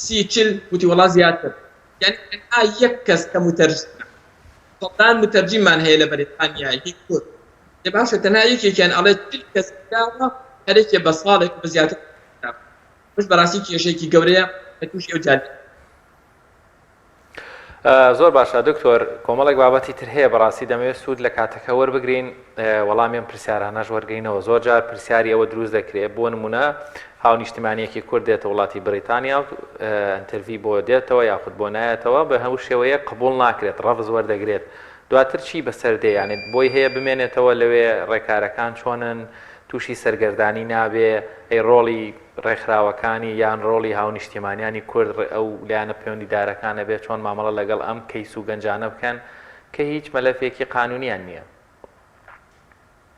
سی چل وتی وڵا زیاتر یعنی یەک کەس کە متەرجمە سەڵدان متەرجیممان هەیە لە بەریتانیایی کورد لێ باشە تەنها یەکێکیان ئەڵێ چل کەس داوە هەرێکێ بە ساڵێک بە زیاتر بەش بەڕاستی کێشەیەکی گەورەیە کە تووشی ئەو جاری زۆر باشە دکتۆر کۆمەڵێک بابەتی تر هەیە بەڕاستی دەمەوێت سوود لە کاتەکە وەربگرین وەڵامیان پرسیارانەش وەرگینەوە زۆر جار پرسیاری ئەوە دروست دەکرێت بۆ نمونە هاو نیشتیمانیەکی کورد دێتە وڵاتی بریتانیا ئەنتەرڤی بۆ دێتەوە یاخود بۆ نایەتەوە بە هەموو شێوەیە قبول ناکرێت ڕەفز وەردەگرێت دواتر چی بەسەر دێ یانێ بۆی هەیە بمێنێتەوە لەوێ ڕێکارەکان چۆنن تووشی سەرگەردانی نابێ ئەی ڕۆڵی ڕێکخراوەکانی یان ڕۆڵی هاو نیشتیمانیانی کورد ئەو لایەنە پەیوەندیدارەکانە بێت چۆن مامەڵە لەگەڵ ئەم کەیس و گەنجانە بکەن کە هیچ مەلەفێکی قانونیان نییە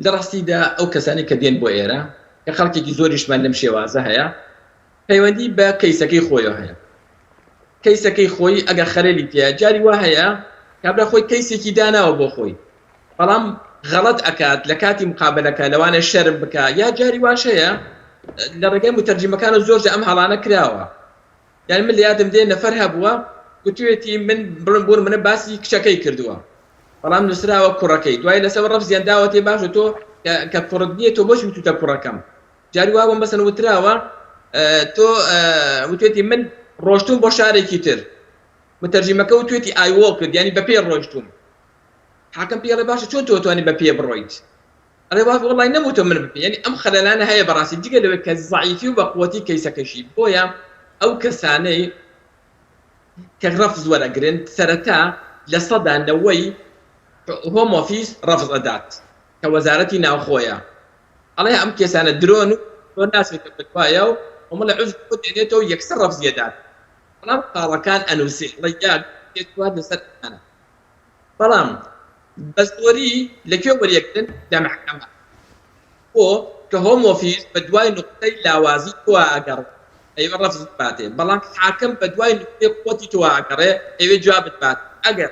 لە ڕاستیدا ئەو کەسانی کە دێن بۆ ئێرە کە خەڵکێکی زۆریشمان لەم شێوازە هەیە پەیوەندی بە کەیسەکەی خۆیەوە هەیە کەیسەکەی خۆی ئەگەر خەرێلی پێ جاری وا هەیە کابرا خۆی کەیسێکی داناوە بۆ خۆی بەڵام غەڵەت ئەکات لە کاتی مقابلەکە لەوانە شەرم بکە یا جاری واشەیە لە ڕێگەی متەرجمەکانە زۆر ئەم هەڵانە کراوە. یعنی من لە یادم دێ نەفەر هەبووە گوتوێتی من بڕم منە باسی کچەکەی کردووە بەڵام نووسراوە کوڕەکەی دوای لەسەر ڕەف زیێنداوە تێ باش تۆ کە کوڕت نییە تۆ بۆچ وتوتە کوڕەکەم جاری وا بۆ مەسەن وتراوە تۆ وتێتی من ڕۆشتوم بۆ شارێکی تر متەرجمەکە وتێتی ئایوۆ کرد ینی بە پێ ڕۆشتوم حاکم پێڵێ باشە چۆن تۆ توانی بە پێ بڕۆیت ئەڵێ وڵای نەموتە من بپێ ینی ئەم خەلەلانە هەیە بەڕاستی دیگە لەوێ کە زەعیفی و بە قووەتی کەیسەکەشی بۆیە ئەو کەسانەی کە ڕەفز وەرەگرن سەرەتا لە سەدا 90 هۆم ئۆفیس ڕەفز ئەدات کە وەزارەتی ناوخۆیە ئەڵێ ئەم کێسانە درۆن و ناسێت بتوایە و ئەمە لە عوز خۆ دێنێتەوە یەکسەر ڕەفزیەدات بەڵام قاڵەکان ئەنووسێ ڕێگات تێکوات لەسەرانە بەڵام بەزۆری لەکوێ وەریەکردن لە محکەمە بۆ کە هۆم ئۆفیس بە دوای نقطەی لاوازی تۆ ئەگەڕ ئەوە ڕەفز باتێ بەڵام حاکم بە دوای نقطەی قوتی تۆ ئەگەڕێ ئەوێ جوابت بات ئەگەر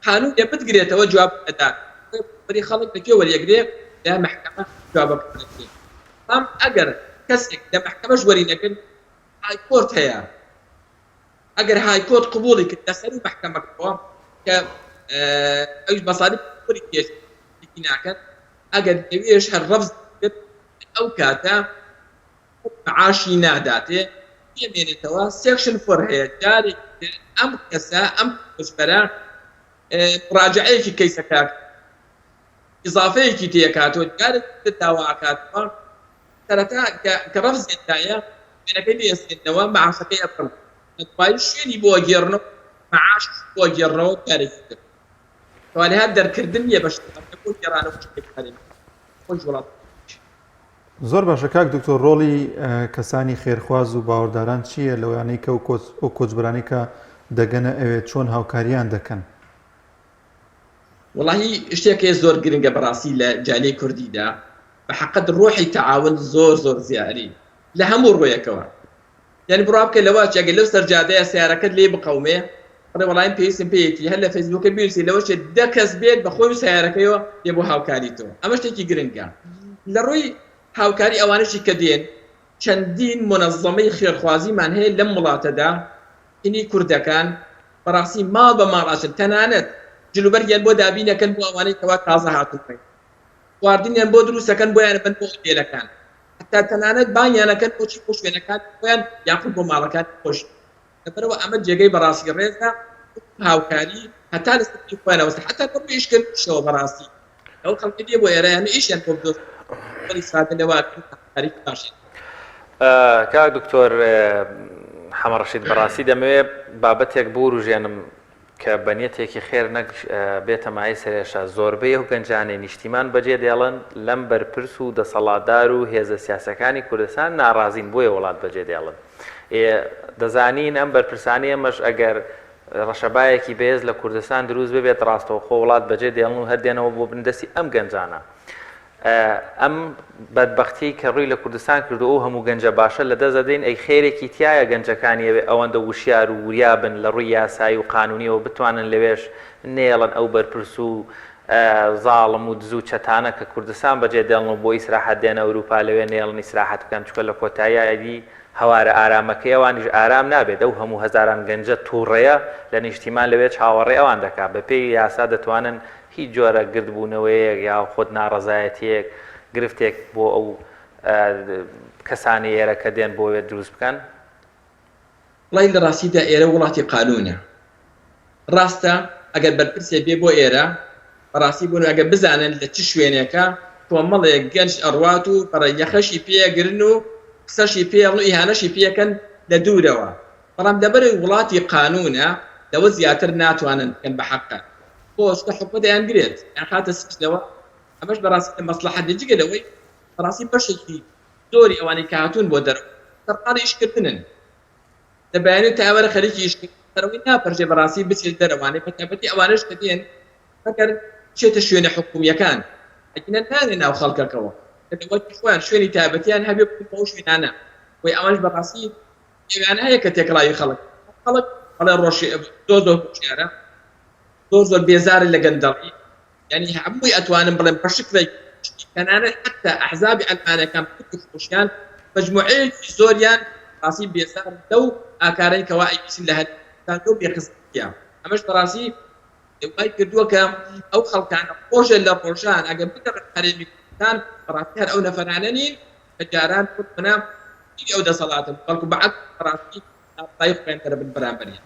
قانون لێ بتگرێتەوە جواب ئەدات بەری خەڵک لەکوێ وەریەگرێ لە محکەمە جوابەکە بکرێت بەڵام ئەگەر کەسێک لە محکەمەش وەری نەکرد هایکۆرت هەیە ئەگەر هایکۆرت قبوڵی کرد لەسەری محکەمەکەەوە کە ئەوش بەسادی پوری کێشی ناکەن ئەگەر دەوێش هەر ڕەفز کرد ئەو کاتە معاشی ناداتێ پێمێنێتەوە سێکشن فۆر هەیە جارێک ئەم کەسە ئەم کوشبەرە ڕاجعەیەکی کەیسەکە ئیزافەیەکی تێکاتەوە جارێک داواکاتەوە سەرەتا کە ڕەفزێتایە وێنەکەی لێسێنەوە معاشەکەی ئەپڕ دوای شوێنی بۆ گێڕنەوە معاش بۆ گێڕنەوە جارێکی کرد توانێها دەرکردن نیە بە بۆ گێڕانەوە خۆش وڵات زۆر باشە کاک دکتۆر ڕۆڵی کەسانی خێرخواز و باوەڕداران چییە لەوانەی کە ئەو کۆچبرانی کە دەگەنە ئەوێت چۆن هاوکاریان دەکەن وڵی شتێکی زۆر گرنگە بەڕاستی لە جالەی کوردیدا بە حەقەت ڕۆحی تەعاون زۆر زیاری لە هەموو ڕۆیەکەوە یعنی بڕوا بکە لەوە ئەگەر لەو سەرجادەیە سیارەکەت لێ بقەومێ بڕێ وەڵایم پێویستم پێیەتی هەر لە فەیسبووکە بیرسی لەوەشێ 10 کەس بێت بە خۆی و سیارەکەیەوە لێ بۆ هاوکاریتەوە ئەمە شتێکی گرنگە لە ڕووی هاوکاری ئەوانشی کە دێن چەندین مونەظەمەی خێرخوازیمان هەیە لەم وڵاتەدا ئینی کوردەکان بەڕاستی ماڵ بە ماڵاشن تەنانەت جلوبەرگیان بۆ دابینەکەن بۆ ئەوانەی کەوا تازە هاتووڕێ خواردنیان بۆ دروستەکەن بۆیان بن بۆ هۆتێلەکان حتا تەنانەت بانیانەکەن بۆچی بۆ شوێنەکان بۆیان یاخود بۆ ماڵەکان خۆش لەبەرەوە ئەمە جێگەی بەڕاستی ڕێزە هاوکاری هەتا لەسەری خۆیانەوەستە حتا بۆ ئیشکردنەوە بەڕاستی ئەو خەڵکی دێ بۆ ئێرەیان ئیشیان بۆ بدۆست کاک دکتۆر حەمە ڕەشید بەڕاستی دەمەوێت بابەتێک بۆ ڕژێنم کە بەنیەتێکی خێر نەک بێتە مای سەرێشە زۆربەی و گەنجانەی نیشتیمان بەجێ دێڵن لەم بەرپرس و دەسەڵاتدار و هێزە سیاسەکانی کوردستان ناڕازین بۆیە وڵات بەجێ دێڵن دەزانین ئەم بەرپرسانی ئەمەش ئەگەر ڕەشەبایەکی بێز لە کوردستان دروست ببێت ڕاستەوە خۆ وڵات بەجێ دێڵن و هەردێنەوە بۆ بندەسی ئەم گەنجانە ئەم بەدبەختی کە ڕووی لە کوردستان کردو ئەو هەموو گەنجە باشە لە دەزەدەین ئەی خێرێکی تایە گەنجەکانی ئەوەندە وشیار و وریابن لە ڕووی یاسایی و قانونیەوە بتوانن لەوێش نێڵن ئەو بەرپرس و زاڵم و دزوو چەتانە کە کوردستان بەجێ دێڵن و بۆ ئیسراحەت دێنە ئەوروپا لەوێ نێڵن ئیسراحەت بکەن چکە لە کۆتاییدی هەوارە ئارامەکەی ئەوانیش ئارام نابێت ئەو هەموو هەزاران گەنجە تووڕەیە لە نیشتیمان لەوێ چاوەڕێ ئەوان دەکات بە پێی یاسا دەتوانن هیچ جۆرە گردبوونەوەیەک یا خۆت ناڕەزایەتیەک گرفتێک بۆ ئەو کەسانی ئێرە کە دێن بۆوێت دروست بکەن وڵی لە ڕاستیدا ئێرە وڵاتی قانونە ڕاستە ئەگەر بەرپرسێ بێ بۆ ئێرە بەڕاستی بوون ئەگەر بزانن لە چ شوێنێکە کۆمەڵێک گەنج ئەڕوات و پەڕەیەخەشی پێگرن و قسەشی پێڵ و ئیهانەشی پێکەن لە دوورەوە بەڵام دەبەرەوەی وڵاتی قانونە لەوە زیاتر ناتوانن بکەن بە حەقە بۆشتە حکومە دەیانگرێت یان خاتە سپشتەوە ئەمەش بەڕاستی مەسلحەت جگە لەوەی بەڕاستی بەشێکی زۆری ئەوانەی کە هاتوون بۆ دەرەوە سەرقاڵی ئیشکردنن دەبیانێت تاوەرە خەریکی ئیشکردنەوەی ناپەرژێ بەڕاستی بچێت دەرەوانەی بەتابەتی ئەوانەش کە دێن ئەگەر بچێتە شوێنە حکومیەکان ئەگەر نانێ ناو خەڵکەکەوە کەوەی خۆیان شوێنی تایبەتیان هەبێ بۆ شوێنانە وی ئەوانش بەڕاستی ئێوانە هەیە کە تێکڵاوی خەڵک بەڵێ ڕۆژی زۆر هوشیارە زۆر بێزارن لە گەندەڵی يعني هەمووی ئەتوانم بڵێم بە شکلێک تەنانەت حتى ئەحزابی ئەلمانەکان خۆشیان مجموعەیەکی زۆریان ڕاستی بێزار لەو ئاکارەی کەوا ئەیبیسن لە هەرێمی بێخستیە ئەمەش بەڕاستی وای کردووە کە ئەو خەڵکانە خۆشە لە ڕۆژان ئەگەر بگەڕێت هەرێمی کوردستان بەڕاستی هەر ئەو نەفەرانە نین کە جاران کوردمانە ئەو دەسەڵاتن بەڵکو بەعەکس بەڕاستی ئاسایی خوێنکەرە بن بەرامبەریان.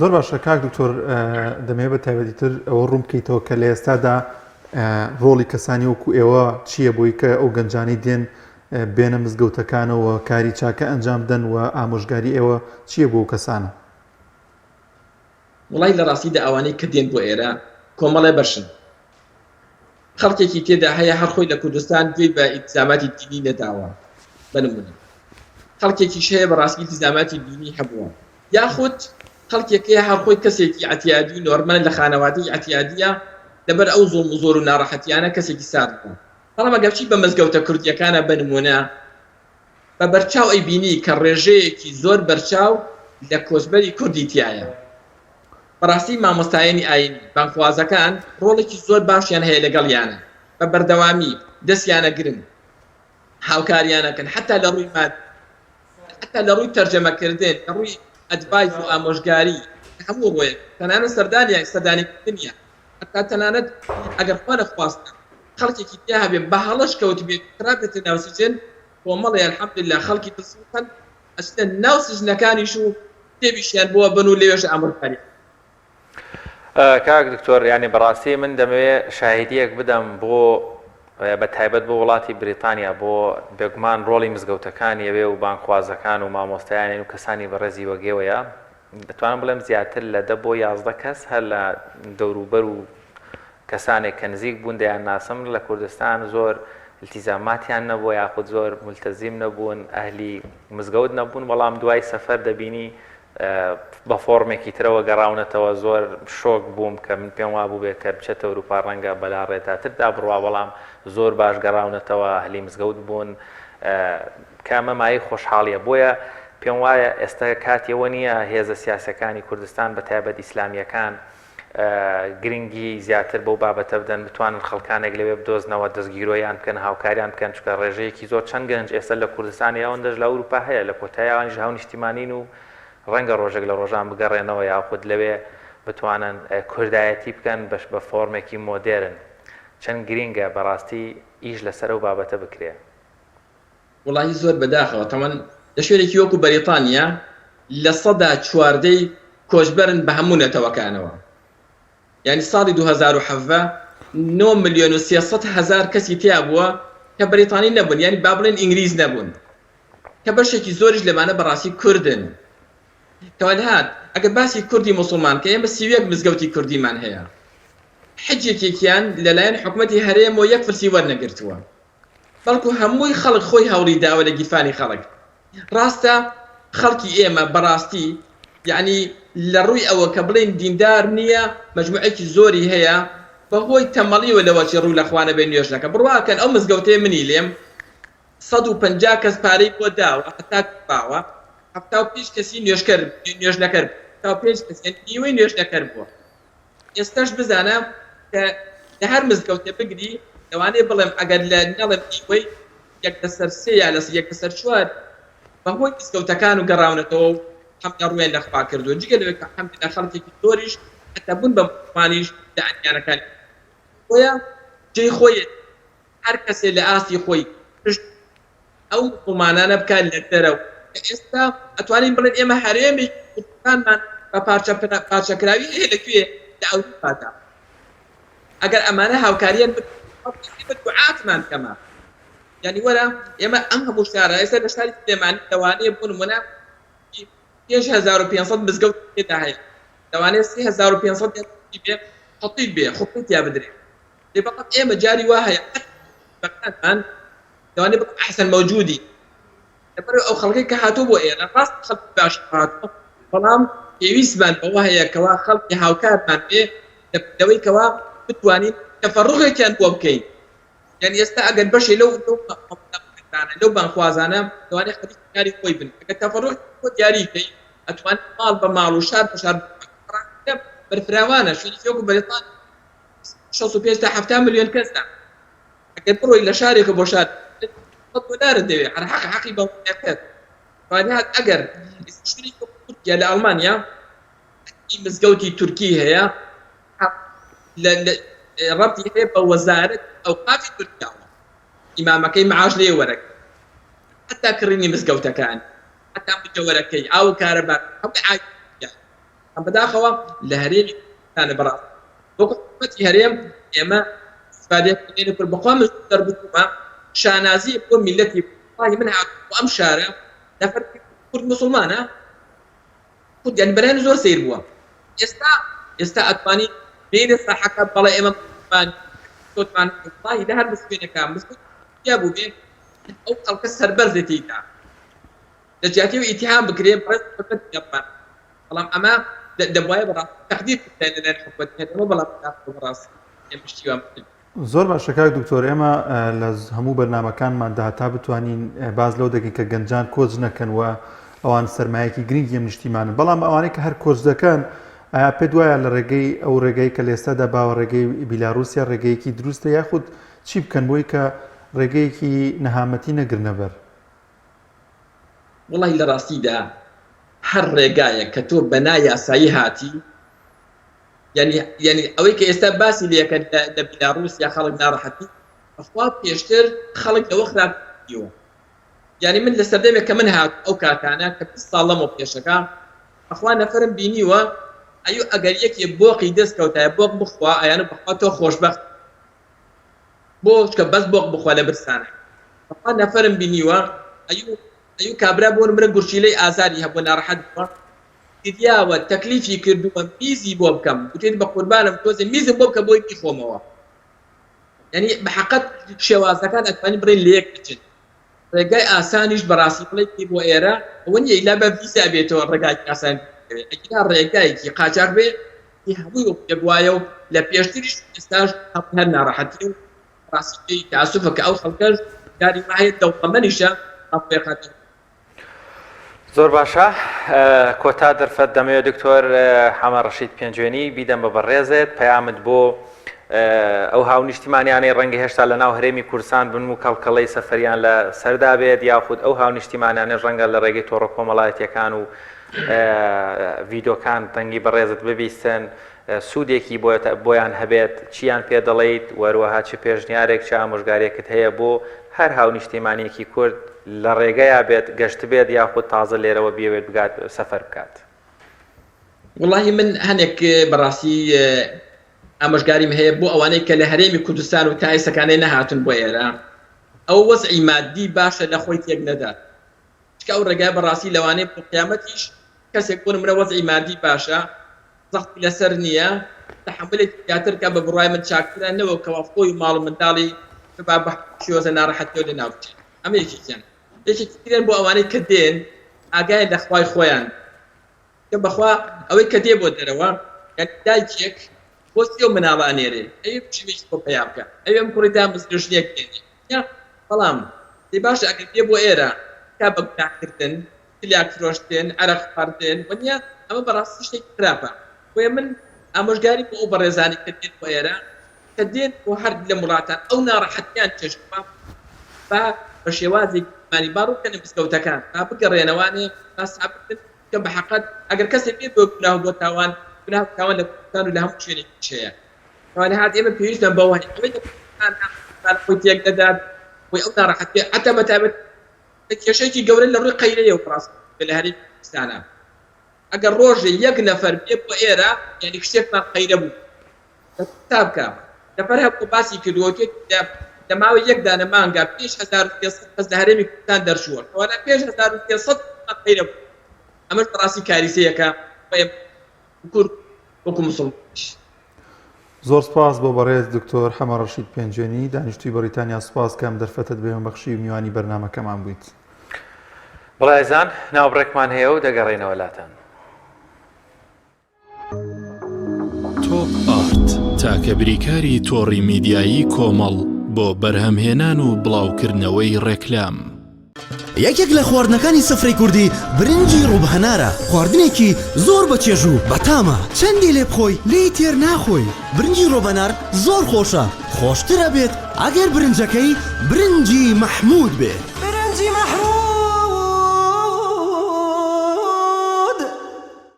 زۆر باشە کاک دکتۆر دەمەوێت بە تایبەتیتر ئەوە ڕوون بکەیتەوە کە لە ئێستادا ڕۆڵی کەسانی وەکو ئێوە چییە بۆی کە ئەو گەنجانی دێن بێنە مزگەوتەکانەوە کاری چاکە ئەنجام بدەن و ئامۆژگاری ئێوە چییە بۆ ئەو کەسانە؟ وڵای لە ڕاستیدا ئەوانەی کە دێن بۆ ئێرە کۆمەڵێ بەشن خەڵکێکی تێدا هەیە هەر خۆی لە کوردستان گوێی بە ئیلتزاماتی دینی نەداوە بنمونە خەڵکێکیش هەیە بەڕاستی ئیلتزاماتی دینی هەبووە یاخود خەڵکێکەیە هەر خۆی کەسێکی ئەتیادی نۆرمەل لە خانەوادەی ئەتیادیە لەبەر ئەو زۆڵ و زۆر و ناڕەحەتیانە کەسێکی ساردبووە بەڵام ئەگەرچی بە مزگەوتە کوردیەکانە بنمونە بە بەرچاو ئەی بینی کە ڕێژەیەکی زۆر بەرچاو لە کۆچبەری کوردی تایە بەڕاستی مامۆستایانی ئاینی بانخوازەکان ڕۆڵێکی زۆر باشیان هەیە لەگەڵیانە بە بەردەوامی دەستیانە گرن هاوکاریانەکەن حتا لە ڕووی ماد حتا لە ڕووی تەرجەمەکردن لە ڕووی ئەدڤایس و ئامۆژگاری هەموو ڕۆیەک تەنانەت سەردانیکردنیە حتا تەنانەت ئەگەر خوا نەخواستە خەڵکێکی تیا هەبێ بە هەڵەش کەوت بێت خراپێتە ناو سجن کۆمەڵی ئەلحەمدوللا خەڵکی دەسووتن ئەچنە ناو سجنەکانیش و تێبیشیان بۆوە بن و لێوێش ئامۆژگاری. کاک دکتۆر ینی بەڕاستی من دەمەوێت شاهدیەک بدەم بۆ بە تایبەت بۆ وڵاتی بریتانیا بۆ بێگومان ڕۆڵی مزگەوتەکانی ئەوێ و بانخوازەکان و مامۆستایانی و کەسانی بەڕێزی وەگێوەیە دەتوانم بڵێم زیاتر لە 10 بۆ 11 کەس هەر لە دەوروبەر و کەسانێک کە نزیک بوون دەیان ناسم لە کوردستان زۆر التیزاماتیان نەبووە یاخود زۆر ملتەزیم نەبوون ئەهلی مزگەوت نەبوون بەڵام دوای سەفەر دەبینی بە فۆرمێکی ترەوە گەڕاونەتەوە زۆر شۆک بووم کە من پێم وابوو بێت کە بچێتە ئەوروپا ڕەنگە بەلا ڕێتاتردا بڕوا بەڵام زۆر باش گەڕاونەتەوە ئەهلی مزگەوت بوون کامە مای خۆشحاڵیە بۆیە پێم وایە ئێستا کاتیەوە نییە هێزە سیاسەکانی کوردستان بە تایبەت ئیسلامیەکان گرنگی زیاتر بەو بابەتە بدەن بتوانن خەڵکانێک لەوێ بدۆزنەوە دەستگیرۆیان بکەن هاوکاریان بکەن چکە ڕێژەیەکی زۆر چەند گەنج ئێستا لە کوردستانی ئەوەندەش لە ئەوروپا هەیە لە کۆتاییەوانیش هاو نیشتیمانین و ڕەنگە ڕۆژێک لە ڕۆژان بگەڕێنەوە یاخود لەوێ بتوانن کوردایەتی بکەن بەش بە فۆرمێکی مۆدێرن چەند گرینگە بەڕاستی ئیش لەسەر ئەو بابەتە بکرێ. وڵی زۆر بەداخەوە تەمەەن لە شوێنێکی وەکو بەریتانیا لە 14 کۆچبەرن بە هەموو نەتەوەکانەوە یعنی ساڵی 2017 9,300,000 کەسی تیا بووە کە بەریتانی نەبوون یعنی با بڵێن ئینگلیز نەبوون کە بەشێکی زۆریش لەمانە بەڕاستی کوردن کەوادهات ئەگەر باسی کوردی مسلمان کە ئێمە سیویەک مزگەوتی کوردیمان هەیە حجێکێکیان لەلایەن حکومەتی هەرێم و یەک فرسی وەرنەگرتووە بەڵکو هەمووی خەڵک خۆی هەوڵی داوە لە گیرفانی خەڵک ڕاستە خەڵکی ئێمە بەڕاستی یعنی لە ڕووی ئەوە کە بڵێن دیندار نییە مەجموعەیەکی زۆری هەیە بەهۆی تەمەڵیوە لەوەچی ڕوو لە خوانە بێ نوێژنەکە بڕواکەن ئەو مزگەوتەیە منی لێم 150 کەس پارەی بۆ داوە هەتا باوە 75 کەسی نوێژ نەکرد تا 5 کەس نیوەی نوێژ نەکرد بووە ئێستاش بزانە کە لە هەر مزگەوتێ بگری لەوانەیە بڵێم ئەگەر لە نەڵم نیوەی 1/3 یا لە 1/4 بەهۆی مزگەوتەکان و گەڕاونەتەوە و حەمدە ڕوێن لەخوا کردووە جگە لەوەی کە حەمدە خەڵکێکی زۆریش حتا بوون بە مسلمانیش لە ئەدیانەکانی خۆیە جێی خۆی هەر کەسێ لە ئاستی خۆی ئەو مسلمانانە بکات لە دەرەوە ئێستا ئەتوانین بڵێن ئێمە هەرێمی کوردستانمان بە پارچەکراوی هەیە لەکوێ لە ئەوروپادا ئەگەر ئەمانە هاوکاریان دوعاتمان کەمە یعنی وەرە ئێمە ئەم هەموو شارە ئێستا لە شاری سلێمانی لەوانەیە بوون ومنە 5500 مزگەوت تێدا هەیە لەوانەیە 3500 بێ خەڵکی بێ خوڵقیتیا بدرێ لێبەڵام ئێمە جاری وا هەیە بەکانمان لەوانەیە بڵێ ئەحسن مەوجودی لەبەر ئەو خەڵکی کە هاتوو بۆ ئێرە ڕاست خەڵکی باش هاتووە بەڵام پێویستمان بەوە هەیە کەوا خەڵکی هاوکارمان بێ لەوەی کەوا بتوانین تەفەڕوغێکیان بۆ بکەین یعنی ئێستا ئەگەر بەشێ لەو بانخوازانە لەوانەیە خەریکاری خۆی بن ئەگەر تەفەڕوغ بۆ دیاری بکەین ئەتوانین ماڵ بە ماڵ و شار بە شار بەرفراوانە شوێنی وەکو بەریتان 65 تا 70 ملیۆن کەسە ئەگەر بڕۆی لە شارێکە بۆ شار $100 دەوێت هەر حەقی بەڵێت وانات ئەگەر تورکیا لە ئەڵمانیا مزگەوتی تورکی هەیە ڕەبتی هەیە بە وەزارەت ئەوقافی تورکیاوە ئیمامەکەی معاش لێ وەرەکە حتا کڕینی مزگەوتەکان حتا مجەوەرەکەی ئاو کارەبار ئەم بەداخەوە لە هەرێمی کوردستانە بەڕاست وەکو حکومەتی هەرێم ئێمە استفادەیەک کرد بەخوا من دەربچوومە شانازی بۆ میلەتی وڵاهی من هاتووە ئەم شارە نەفەر کورد موسڵمانە کورد یعنی بەلایەن زۆر سەیر بووە ئێستا ئەتوانی بینە ساحەکە بەڵێ ئێمە تۆتمان وڵاهی لە هەر مسکوێنەکە مسکوێنیا بوو بێ ئەو خەڵکە سەربەرزێتیدا لە جیاتی و ئیتیهام بکرێ بەڕێز جەپان بەڵام ئەمە دەبوایە بەڕاست تەقدیر بکرێن لەلایەن حکومەت هەرێمە بەڵام بەڕاست ئێمە شتیوان بکرێن زۆر باشە کاک دکتۆر ئێمە لە هەموو بەرنامەکانماندا هەتا بتوانین باز لەو دەکەین کە گەنجان کۆچ نەکەنوە ئەوان سەرمایەکی گرنگی نیشتیمانن بەڵام ئەوانەی کە هەر کۆچ دەکەن ئایا پێت وایە لە ڕێگەی ئەو ڕێگەی کە لێستادا باوە ڕێگەی بیلاڕوسیا ڕێگەیەکی دروستە یاخود چی بکەن بۆی کە ڕێگەیەکی نەهامەتی نەگرنە بەر وڵی لە ڕاستیدا هەر ڕێگایە کە تۆ بەنا یاسایی هاتی یعنی ئەوەی کە ئێستا باسی لەکەن لە بیلاڕوسیا خەڵک ناڕەحەتی بەخوا پێشتر خەڵک لەوە خراپیوە یعنی من لە سەردەمێک کە من هات ئەو کاتانە کە 20 ساڵ لەمەوە پێشەکە ئەخوا نەفرم بینیوە ئەیو ئەگەر یەکێ بۆقی دەستکەوتایە بۆق بخوا ئەیانە بەخوا تۆ خۆشبەخت بۆ چکە بەس بۆق بخوا لە برسانە ئەخوا نەفرم بینیوە ئەیو کابرا بۆ نمرە گورچیلەی ئازاری هەبوو ناڕەحەت بووە دیدیاوە تەکلیفی کردووە میزی بۆ بکەم گوتێت بە قوربانم تۆزێ میزم بۆ بکە بۆی بیخۆمەوە یعنی بەحەقەت شێوازەکان ئەتوانی بڕێن لە یەک بچن ڕێگای ئاسانیش بەڕاستی بڵێ بۆ ئێرە ئەوە نیە ئیلا بە ڤیزا بێتەوە ڕێگای ئاسان ئەگەر ڕێگایەکی قاچاق بێ هەمووی وەکوایە و لە پێشتریش ئێستاش هەر ناڕەحەتی و ڕاستی تاسوفە کە ئەو خەڵکەش داری وایە دەوڵەمەندیشە ئەفریقا زۆر باشە کۆتا دەرفەت دەمەوێت دکتۆر حەمە ڕەشید پێنجوێنی بیدەم بە بەڕێزێت پەیامت بۆ ئەو هاو نیشتیمانیانەی ڕەنگە هێشتا لە ناو هەرێمی کوردستان بن و کەڵکەڵەی سەفەریان لە سەردا بێت یاخود ئەو هاو نیشتیمانیانە ڕەنگە لە ڕێگەی تۆڕە کۆمەڵایەتیەکان و ڤیدۆکان تەنگی بەڕێزت ببیستن سوودێکی بۆیان هەبێت چیان پێ دەڵێیت وەروەها چ پێشنیارێک چ ئامۆژگارێکت هەیە بۆ هەر هاو نیشتیمانیەکی کورد لە ڕێگەیە بێت گەشت بێت یاخود تازە لێرەوە بێوێت بگات سەفەر بکات وڵاهی من هەنێک بەڕاستی ئامۆژگاریم هەیە بۆ ئەوانەی کە لە هەرێمی کوردستان و تایسەکانەی نەهاتون بۆ ئێرە ئەو وەزعی مادی باشە لە خۆی تێک نەدات چکە ئەو ڕێگای بەڕاستی لەوانەیە بۆ قیامەتیش کەسێک بۆ نمرە وەزعی مادی باشە زەختی لەسەر نییە تەحملێکی زیاتر کە بە بڕای من چاکترانەوە کەوا خۆی ماڵ منداڵی با بە شێوەزە ناڕەحەتیەوە لە ناوچێت ئەمە یەکێکیان یەکێکترێن بۆ ئەوانەی کە دێن ئاگایان لە خوای خۆیان کە بەخوا ئەوەی کە دێ بۆ دەرەوە دایکێک بۆ سێ و مناڵانێرێ ئەوێ بچوێکی بۆ پەیام بکە ئەوێ ئەم کوڕیدا مزگەشتێک دێنێ بەڵام دێ باشە ئەگەر دێ بۆ ئێرە کا بە گوناحکردن تلیاک فرۆشتن عەرەق خواردن وەنیا ئەمە بەڕاستی شتێکی خراپە بۆیە من ئامۆژگاری بۆ ئەو بەڕێزانی کە دێن بۆ ئێرە کە دێن بۆ هەر لە وڵاتان ئەو ناڕەحەتیان چێشتوە بە شێوازێکی مانی باڕووکەنە مزگەوتەکان تا بگەڕێنەوانێ تا سابتن کە بە حەقەت ئەگەر کەسێک بێت بۆ گوناه بۆ تاوان گوناه تاوان لە کوردستان و لە هەموو شوێنێکی چەیە ئەوانە هات ئێمە پێویستمان بەوانێ ئەوەی لە کوردستان خۆی تێک دەدات بۆی ئەو ناڕەحەتی حتا بەتابەت کێشەیەکی گەورە لە ڕووی قەیرەیە و ڕاست لە هەرێمی کوردستانە ئەگەر ڕۆژێ یەک نەفەر بێ بۆ ئێرە یعنی شتێکمان قەیرە بوو تا بکە نەفەر هەبوو باسی کردووەکێک لە ماوەی یەک دانە مانگا 5,000 کەس لە هەرێمی کوردستان دەرچووە ئەوانە 5,000 قەیرە بوو ئەمەش بەڕاستی کاریسەیەکە کورد وەکو موسڵمانیش زۆر سپاس بۆ بەڕێز دکتۆر حەمە ڕەشید پێنجوێنی دانیشتووی بەریتانیا سوپاس کەم دەرفەتت بێمە بەخشی و میوانی بەرنامەکەمان بوویت بەڵایزان ناوبڕێکمان هەیە و دەگەڕێنەوە لاتان تۆپ ئارت تاکە بریکاری تۆڕی میدیایی کۆمەڵ بۆ بەرهەمهێنان و بڵاوکردنەوەی ڕێکلام یەکێک لە خواردنەکانی سفرەی کوردی برنجی ڕووبهەنارە. خواردنێکی زۆر بەچێژ و بەتامە. چەندی لێ بخۆی لێی تێر ناخۆی. برنجی ڕووبهەنار زۆر خۆشە. خۆشترە بێت ئەگەر برنجەکەی برنجی مەحموود بێت. برنجی مەحموود.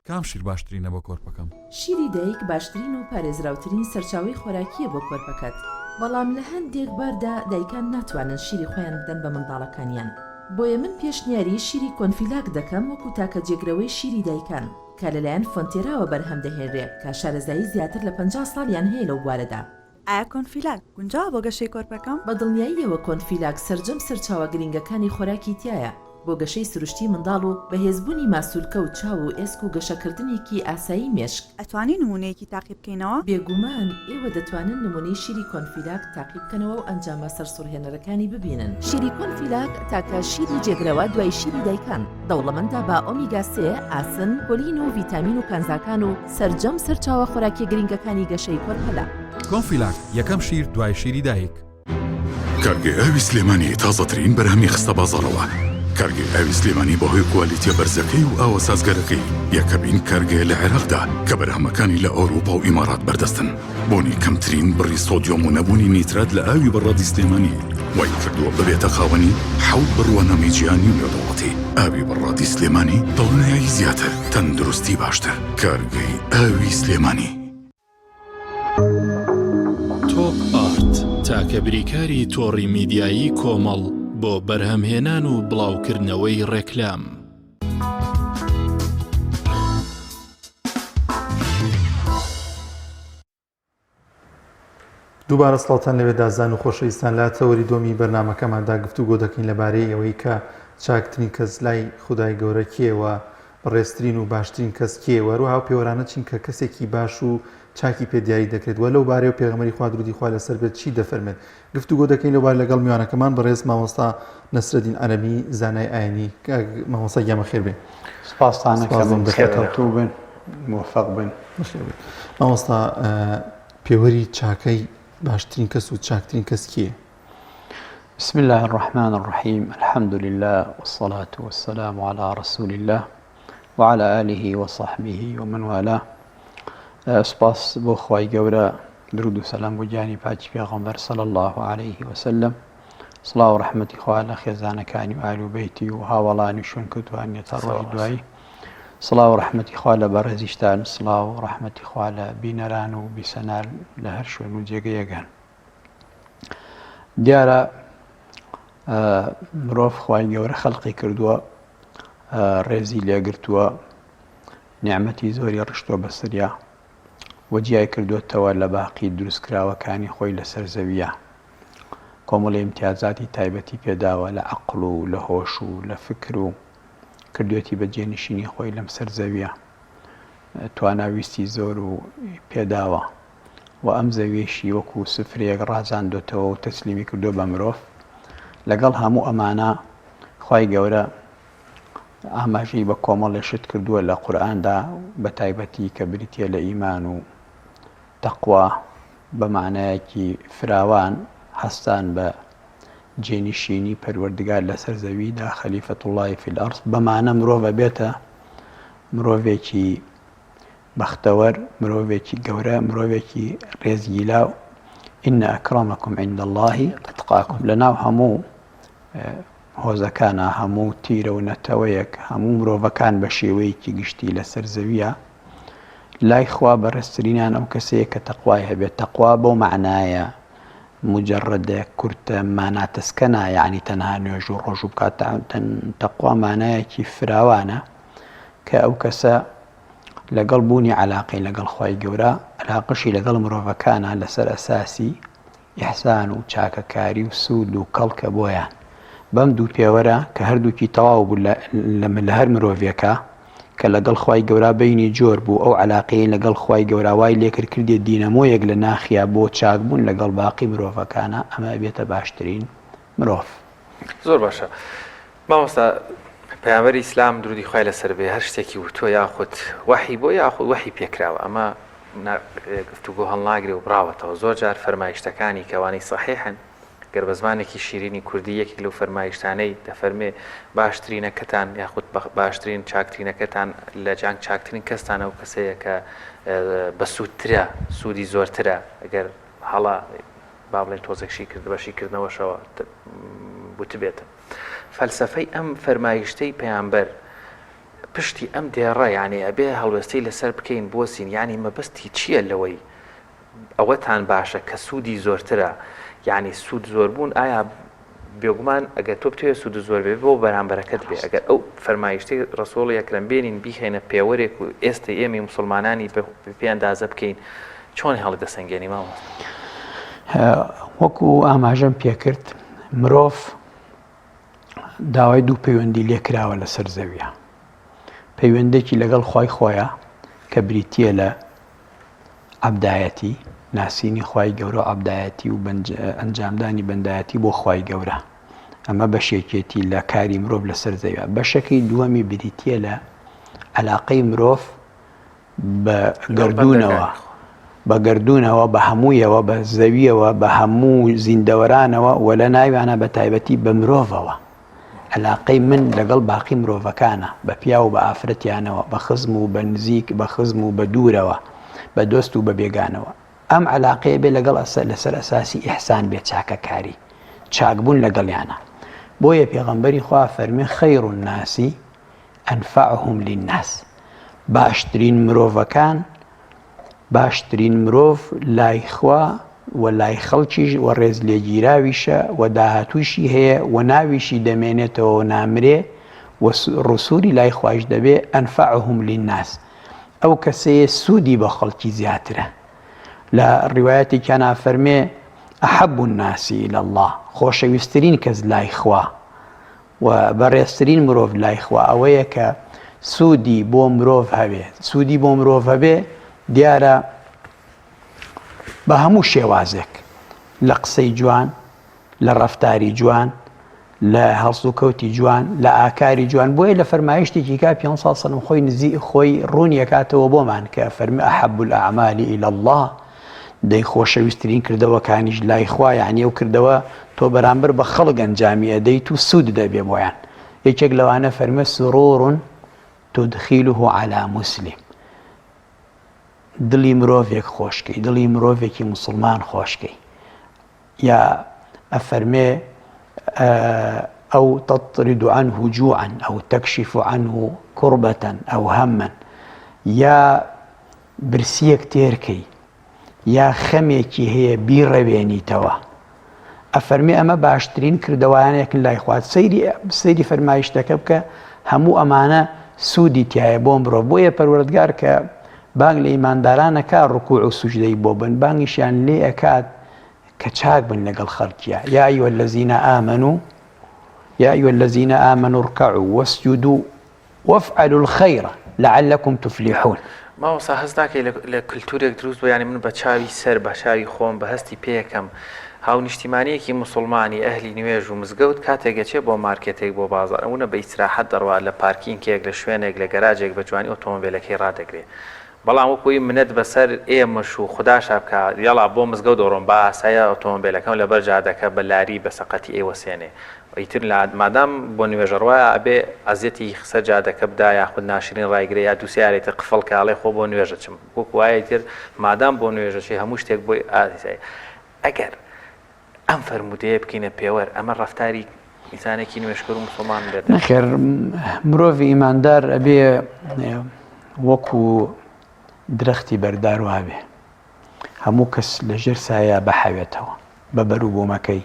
کام شیر باشترینە بۆ کۆرپەکەم؟ شیری دایک باشترین و پارێزراوترین سەرچاوی خۆراکیە بۆ کۆرپەکەت. بەڵام لە هەندێک باردا دایکان ناتوانن شیری خۆیان بدەن بە منداڵەکانیان. بۆیە من پێشنیاری شیری کۆنفیلاک دەکەم وەکو تاکە جێگرەوەی شیری دایکان کە لەلایەن فۆنتێراوە بەرهەم دەهێنرێت کە شارەزایی زیاتر لە 50 ساڵیان هەیە لەو بوارەدا. ئایا کۆنفیلاک گونجاوە بۆ گەشەی کۆرپەکەم؟ بە دڵنیاییەوە کۆنفیلاک سەرجەم سەرچاوە گرنگەکانی خۆراکی تایە بۆ گەشەی سروشتی منداڵ و بەهێزبوونی ماسوولکە و چاو و ئێسک و گەشەکردنێکی ئاسایی مێشک. ئەتوانی نمونەیەکی تاقیب بکەینەوە؟ بێگومان ئێوە دەتوانن نمونەی شیری کۆنفیلاک تاقیب بکەنەوە و ئەنجامە سەرسوڕهێنەرەکانی ببینن. شیری کۆنفیلاک تاکە شیری جێگرەوە دوای شیری دایکان دەوڵەمەندە بە ئۆمیگا 3، ئاسن، کۆلین و ڤیتامین و کانزاکان و سەرجەم سەرچاوە خۆراکی گرنگەکانی گەشەی کۆرپەلا. کۆنفیلاک یەکەم شیر دوای شیری دایک. کارگەی ئاوی سلێمانی تازەترین بەرهەمی خستە بازاڕەوە. کارگەی ئاوی سلێمانی بەهۆی کوالیتیە بەرزەکەی و ئاوە سازگەرەکەی یەکەمین کارگەیە لە عێراقدا کە بەرهەمەکانی لە ئەوروپا و ئیمارات بەردەستن. بۆنی کەمترین بڕی سۆدیۆم و نەبوونی نیترات لە ئاوی بەڕادی سلێمانی وای کردووە ببێتە خاوەنی 7 بڕوانەمی جیهانی و نێودەوڵەتی. ئاوی بەڕادی سلێمانی دڵنیایی زیاتر، تەندروستی باشتر. کارگەی ئاوی سلێمانی. تۆپ ئارت تاکە بریکاری تۆڕی میدیایی کۆمەڵ بۆ بەرهەمهێنان و بڵاوکردنەوەی ڕێکلام. دووبارە سڵاوتان لەوێ دازان و خۆشەویستان لە تەوەری دۆمی بەرنامەکەماندا گفتوگۆ دەکەین لەبارەی ئەوەی کە چاکترین کەس لای خودای گەورە کێوە، بەڕێزترین و باشترین کەس کێوە، هەروەها پێوەرانە چین کە کەسێکی باش و چاکی پێدیاری دەکرێت وە لەو بارەی و پێغەمبەری خوا درودی خوا لەسەر بێت چی دەفەرمێت. گفتوگۆ دەکەین لەوبار لەگەڵ میوانەکەمان بەڕێز مامۆستا نەسرەدین عەرەبی زانای ئاینی. مامۆستا گیامە خێر بێ. سپاستانەکەم بەخێرهاتوو بن، موفق بن. مامۆستا پێوەری چاکەی باشترین کەس و چاکترین کەس کیە؟ بسم الله الرحمن الرحيم الحمد لله والصلاة والسلام على رسول الله وعلى آله وصحبه ومن والاه. سپاس بۆ خوای گەورە، درود و سەلام بۆ گیانی پاکی پێغەمبەر صلی الله عليه وسلم. سڵاو و ڕەحمەتی خوا لە خێزانەکانی و ئال و بەیتی و هاوڵانی شوێن کەوتوانیە تا ڕۆژی دوایی. سڵاو و ڕەحمەتی خوا لە بەڕێزیشتان، سڵاو و ڕەحمەتی خوا لە بینەران و بیسەنار لە هەر شوێن و جێگەیەکان. دیارە مرۆڤ خوای گەورە خەڵقی کردووە، ڕێزی لێگرتووە، نیعمەتی زۆری ڕشتووە بەسەریا وەجیای کردوێتەوە لە باقی دروستکراوەکانی خۆی لەسەر زەویە. کۆمەڵی امتیازاتی تایبەتی پێداوە لە عەقڵ و لە هۆش و لە فکر و کردوێتی بەجێنشینی خۆی لەم سەر زەویە. تواناویستی زۆر و پێداوە و ئەم زەویشی وەکو سفرەیەک ڕازاندۆتەوە و تەسلیمی کردو بە مرۆڤ. لەگەڵ هەموو ئەمانە خوای گەورە ئاماژەی بە کۆمەڵی شت کردووە لە قورئاندا بە تایبەتی کە بریتیە لە ئیمان و تەقوا بە معنایەکی فراوان هەستان بە جێنشینی پەروەردگار لەسەر زەویدا خەلیفەت الله فی الئەرض بەمانە مرۆڤە بێتە مرۆڤێکی بەختەوەر، مرۆڤێکی گەورە، مرۆڤێکی ڕێزگیلاو. ئین ئەکرەمەکم عند الله ئەتقاکم. لەناو هەموو هۆزەکانە، هەموو تیرە و نەتەوەیەک، هەموو مرۆڤەکان بە شێوەیەکی گشتی لەسەر زەویە لای خوا بەڕێزترینیان ئەو کەسەیە کە تەقوای هەبێت. تەقوا بەو معنایە مجرد کورتە ماناتەسکەنە، یعنی تەنها نوێژ و ڕۆژ و بکات. تەقوا مانایەکی فراوانە کە ئەو کەسە لەگەڵ بوونی عەلاقەی لەگەڵ خوای گەورە، عەلاقەشی لەگەڵ مرۆڤەکانە لەسەر ئەساسی ئیحسان و چاکەکاری و سوود و کەڵکە بۆیان. بەم دوو پێوەرە کە هەردووکی تەواو بوو لە هەر مرۆڤێکە کە لەگەڵ خوای گەورە بینی جۆر بوو، ئەو عەلاقەی لەگەڵ خوای گەورە وای لێکرد کردێ دینەمۆیەک لە ناخیا بۆ چاکبوون لەگەڵ باقی مرۆڤەکانە، ئەمە بێتە باشترین مرۆڤ. زۆر باشە. مامۆستا پەیامبەری ئیسلام درودی خوای لەسەر بێ هەر شتێکی وتووە یاخود وەحی بۆ یاخود وەحی پێکراوە، ئەمە گفتوگۆ هەڵناگرێ و بڕاوەتەوە. زۆر جار فەرمایشتەکانی کەوانی سەحیحن ئەگەر بە زمانێکی شیرینی کوردی یەکێک لەو فەرمایشتانەی دەفەرمێ باشترینەکەتان یاخود باشترین چاکترینەکەتان لە جانگ چاکترین کەستانە و کەسەیە کە بە سوودترە سوودی زۆرترە ئەگەر هەڵا با بڵێن تۆزێکشی کرد بەشیکردنەوەشەوە بوتبێتە فەلسەفەی ئەم فەرمایشتەی پەیامبەر پشتی ئەم دێڕە یعنی ئەبێ هەڵوێستەی لەسەر بکەین بۆسین ینی مەبەستی چییە لەوەی ئەوەتان باشە کە سوودی زۆرترە یعنی سوود زۆربوون ئایا بێگومان ئەگەر تۆ بتوێت سوود زۆر بێ بۆ بەرامبەرەکەت بێ ئەگەر ئەو فەرمایشتەی ڕسوڵ یەکرم بێنین بیخێنە پێوەرێک و ئێستا ئێمە مسلمانانی پێیاندازە بکەین چۆن هەڵی دەسەنگێنی مامۆستا وەکو ئاماژەم پێکرد مرۆڤ داوای دوو پەیوەندی لێکراوە لەسەر زەویە پەیوەندێکی لەگەڵ خۆی خۆیە کە بریتیە لە عەبدایەتی ناسینی خی گەورە عەبدایەتی و ئەنجامدانی بەندایەتی بۆ خی گەورە ئەمە بەشێکێتی لە کاری مرۆڤ لەسەر زەویە بەشەکەی دووەمی بریتیە لە عەلاقەی مرۆڤ بە گەردوونەوە بە گەردوونەوە بە هەموویەوە بە زەویەوە بە هەموو زیندەوەرانەوە و لە ناویانە بە تایبەتی بە مرۆڤەوە عەلاقەی من لەگەڵ باقی مرۆڤەکانە بە پیا و بە ئافرەتیانەوە بە خزم و بە نزیک بە خزم و بە دوورەوە بە دۆست و بە بێگانەوە ئەم عەلاقەیە بێ لەگەڵ لەسەر ئەساسی ئیحسان بێت چاکەکاری چاکبوون لەگەڵیانە بۆیە پێغەمبەری خوا فەرمێ خەیر الناسی ئەنفەعهم للناس باشترین مرۆڤەکان باشترین مرۆڤ لای خوا و لای خەڵکیش و ڕێز لێگیراویشە و داهاتوویشی هەیە و ناویشی دەمێنێتەوە و نامرێ و ڕسووری لای خوایش دەبێ ئەنفەعهم للناس ئەو کەسەیە سوودی بە خەڵکی زیاترە لە ڕیوایەتێکیانە فەرمێ ئەحەب الناس إلی الله خۆشەویستترین کەس لای خوا و بەڕێزترین مرۆڤ لای خوا ئەوەیە کە سوودی بۆ مرۆڤ هەبێ سوودی بۆ مرۆڤ هەبێ دیارە بە هەموو شێوازێک لە قسەی جوان لە ڕەفتاری جوان لە هەڵس و کەوتی جوان لە ئاکاری جوان بۆیە لە فەرمایشتێکی کا پێ سەڵم خۆی نزیک خۆی ڕوونیەکاتەوە بۆمان کە فەرمی ئەحەب الأعمال إلی الله دەی خۆشەویستترین کردەوەکانیش لای خوا یعنی ئەو کردەوە تۆ بەرامبەر بە خەڵک ئەنجامی ئەدەیت و سوود دەبێ بۆیان یەکێک لەوانە فەرمێ سرور تدخیله على مسلم دڵی مرۆڤێک خۆشکەی دڵی مرۆڤێکی مسلمان خۆشکەی یا ئەفەرمێ ئەو تطرد عنه جوعا ئەو تەکشف عنه كربة ئەو هەمن یا برسیەک تێرکەی یا خەمێکی هەیە بیڕەوێنیتەوە ئەفەرمێ ئەمە باشترین کردەوەیانێکن لای خوات سەیری فەرمایشتەکە بکە هەموو ئەمانە سوودی تایە بۆ مرۆڤ بۆیە پەروەردگار کە بانگ لە ئیماندارانەکە ڕکوع و سوجدەی بۆ بن بانگیشیان لێ ئەکات کە چاک بن لەگەڵ خەڵکیە یا ئەیوە الذین ئامنوا اركعوا واسجدوا وافعلوا الخير لعلكم تفلحون ماوەسا هەست ناکەی لە کللتورێک دروست بۆ ینی من بە چاوی سەر بە چاوی خۆم بە هەستی پێیەکەم هاونیشتیمانیەکی مسلمانی ئەهلی نوێژ و مزگەوت کاتێکگەچێ بۆ مارکێتێک بۆ بازار ئەوە بە ئیستراحەت دەڕوا لە پارکینگێک لە شوێنێک لە گەراجێک بە جوانی ئۆتۆمۆبیلەکەی ڕادەگرێت بەڵام وەکوی منەت بەسەر ئێمەش و خودداشا بکە یاڵا بۆ مزگەوت دەڕۆم با ئاسایە ئۆتۆمۆبیلەکەم لەبەر جادەکە بە لاری بە سەقەتی ئێوەسێنێ ئیتر مادام بۆ نوێژەڕواە ئەبێ ئەزیەتی خسە جادەکە بدا یاخود ناشرین ڕایگرێ یا دووسیارێتە قفڵ کاڵێ خۆ بۆ نوێژە چم وەکو وایە تر مادام بۆ نوێژەچی هەموو شتێک بۆی ئاسایی ئەگەر ئەم فەرمودەیە بکەینە پێوەەر ئەمە ڕەفتاری ئینسانێکی نوێشکر و مسلمان بێت نەخێر مرۆڤ ئیماندار ئەبێ وەکو درەختی بەردار وابێ هەموو کەس لە ژێر سایە بەحەوێتەوە بە بەروو بۆمەکەی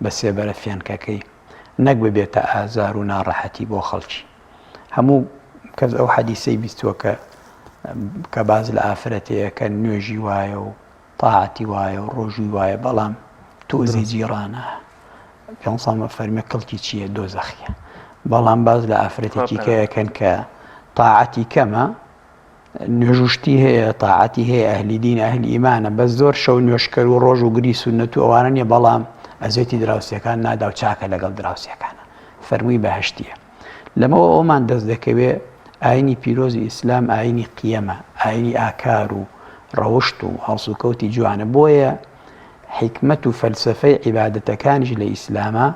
بە سێبەرە فێنکەکەی نەک ببێتە ئازار و ناڕەحەتی بۆ خەڵکی هەموو کەس ئەو حەدیسەی بیستووە کە باز لە ئافرەتەیە کە نوێژی وایە و تاعەتی وایە و ڕۆژوی وایە بەڵام تۆزی جیرانە پێسەمە فەرمێ کەڵکی چییە دۆزەخیە بەڵام باز لە ئافرەتێکی کەیەکەن کە تاعەتی کەمە نوێژوشتی هەیە تاعەتی هەیە ئەهلی دین ئەهلی ئیمانە بەس زۆر شەو نوێشکەر و ڕۆژ و گری سونەت و ئەوانە نیە بەڵام ئەزێتی دراوسەکان نادا و چاکە لەگەڵ دراوسەکانە فەرمووی بەهەشتیە لەمەوە ئەومان دەست دەکەوێت ئاینی پیرۆزی ئیسلام ئاینی قیەمە ئاینی ئاکار و ڕەوشت و هەڵسوکەوتی جوانە بۆیە حکمت و فەلسفەی عیبادەتەکانیش لە ئیسلامە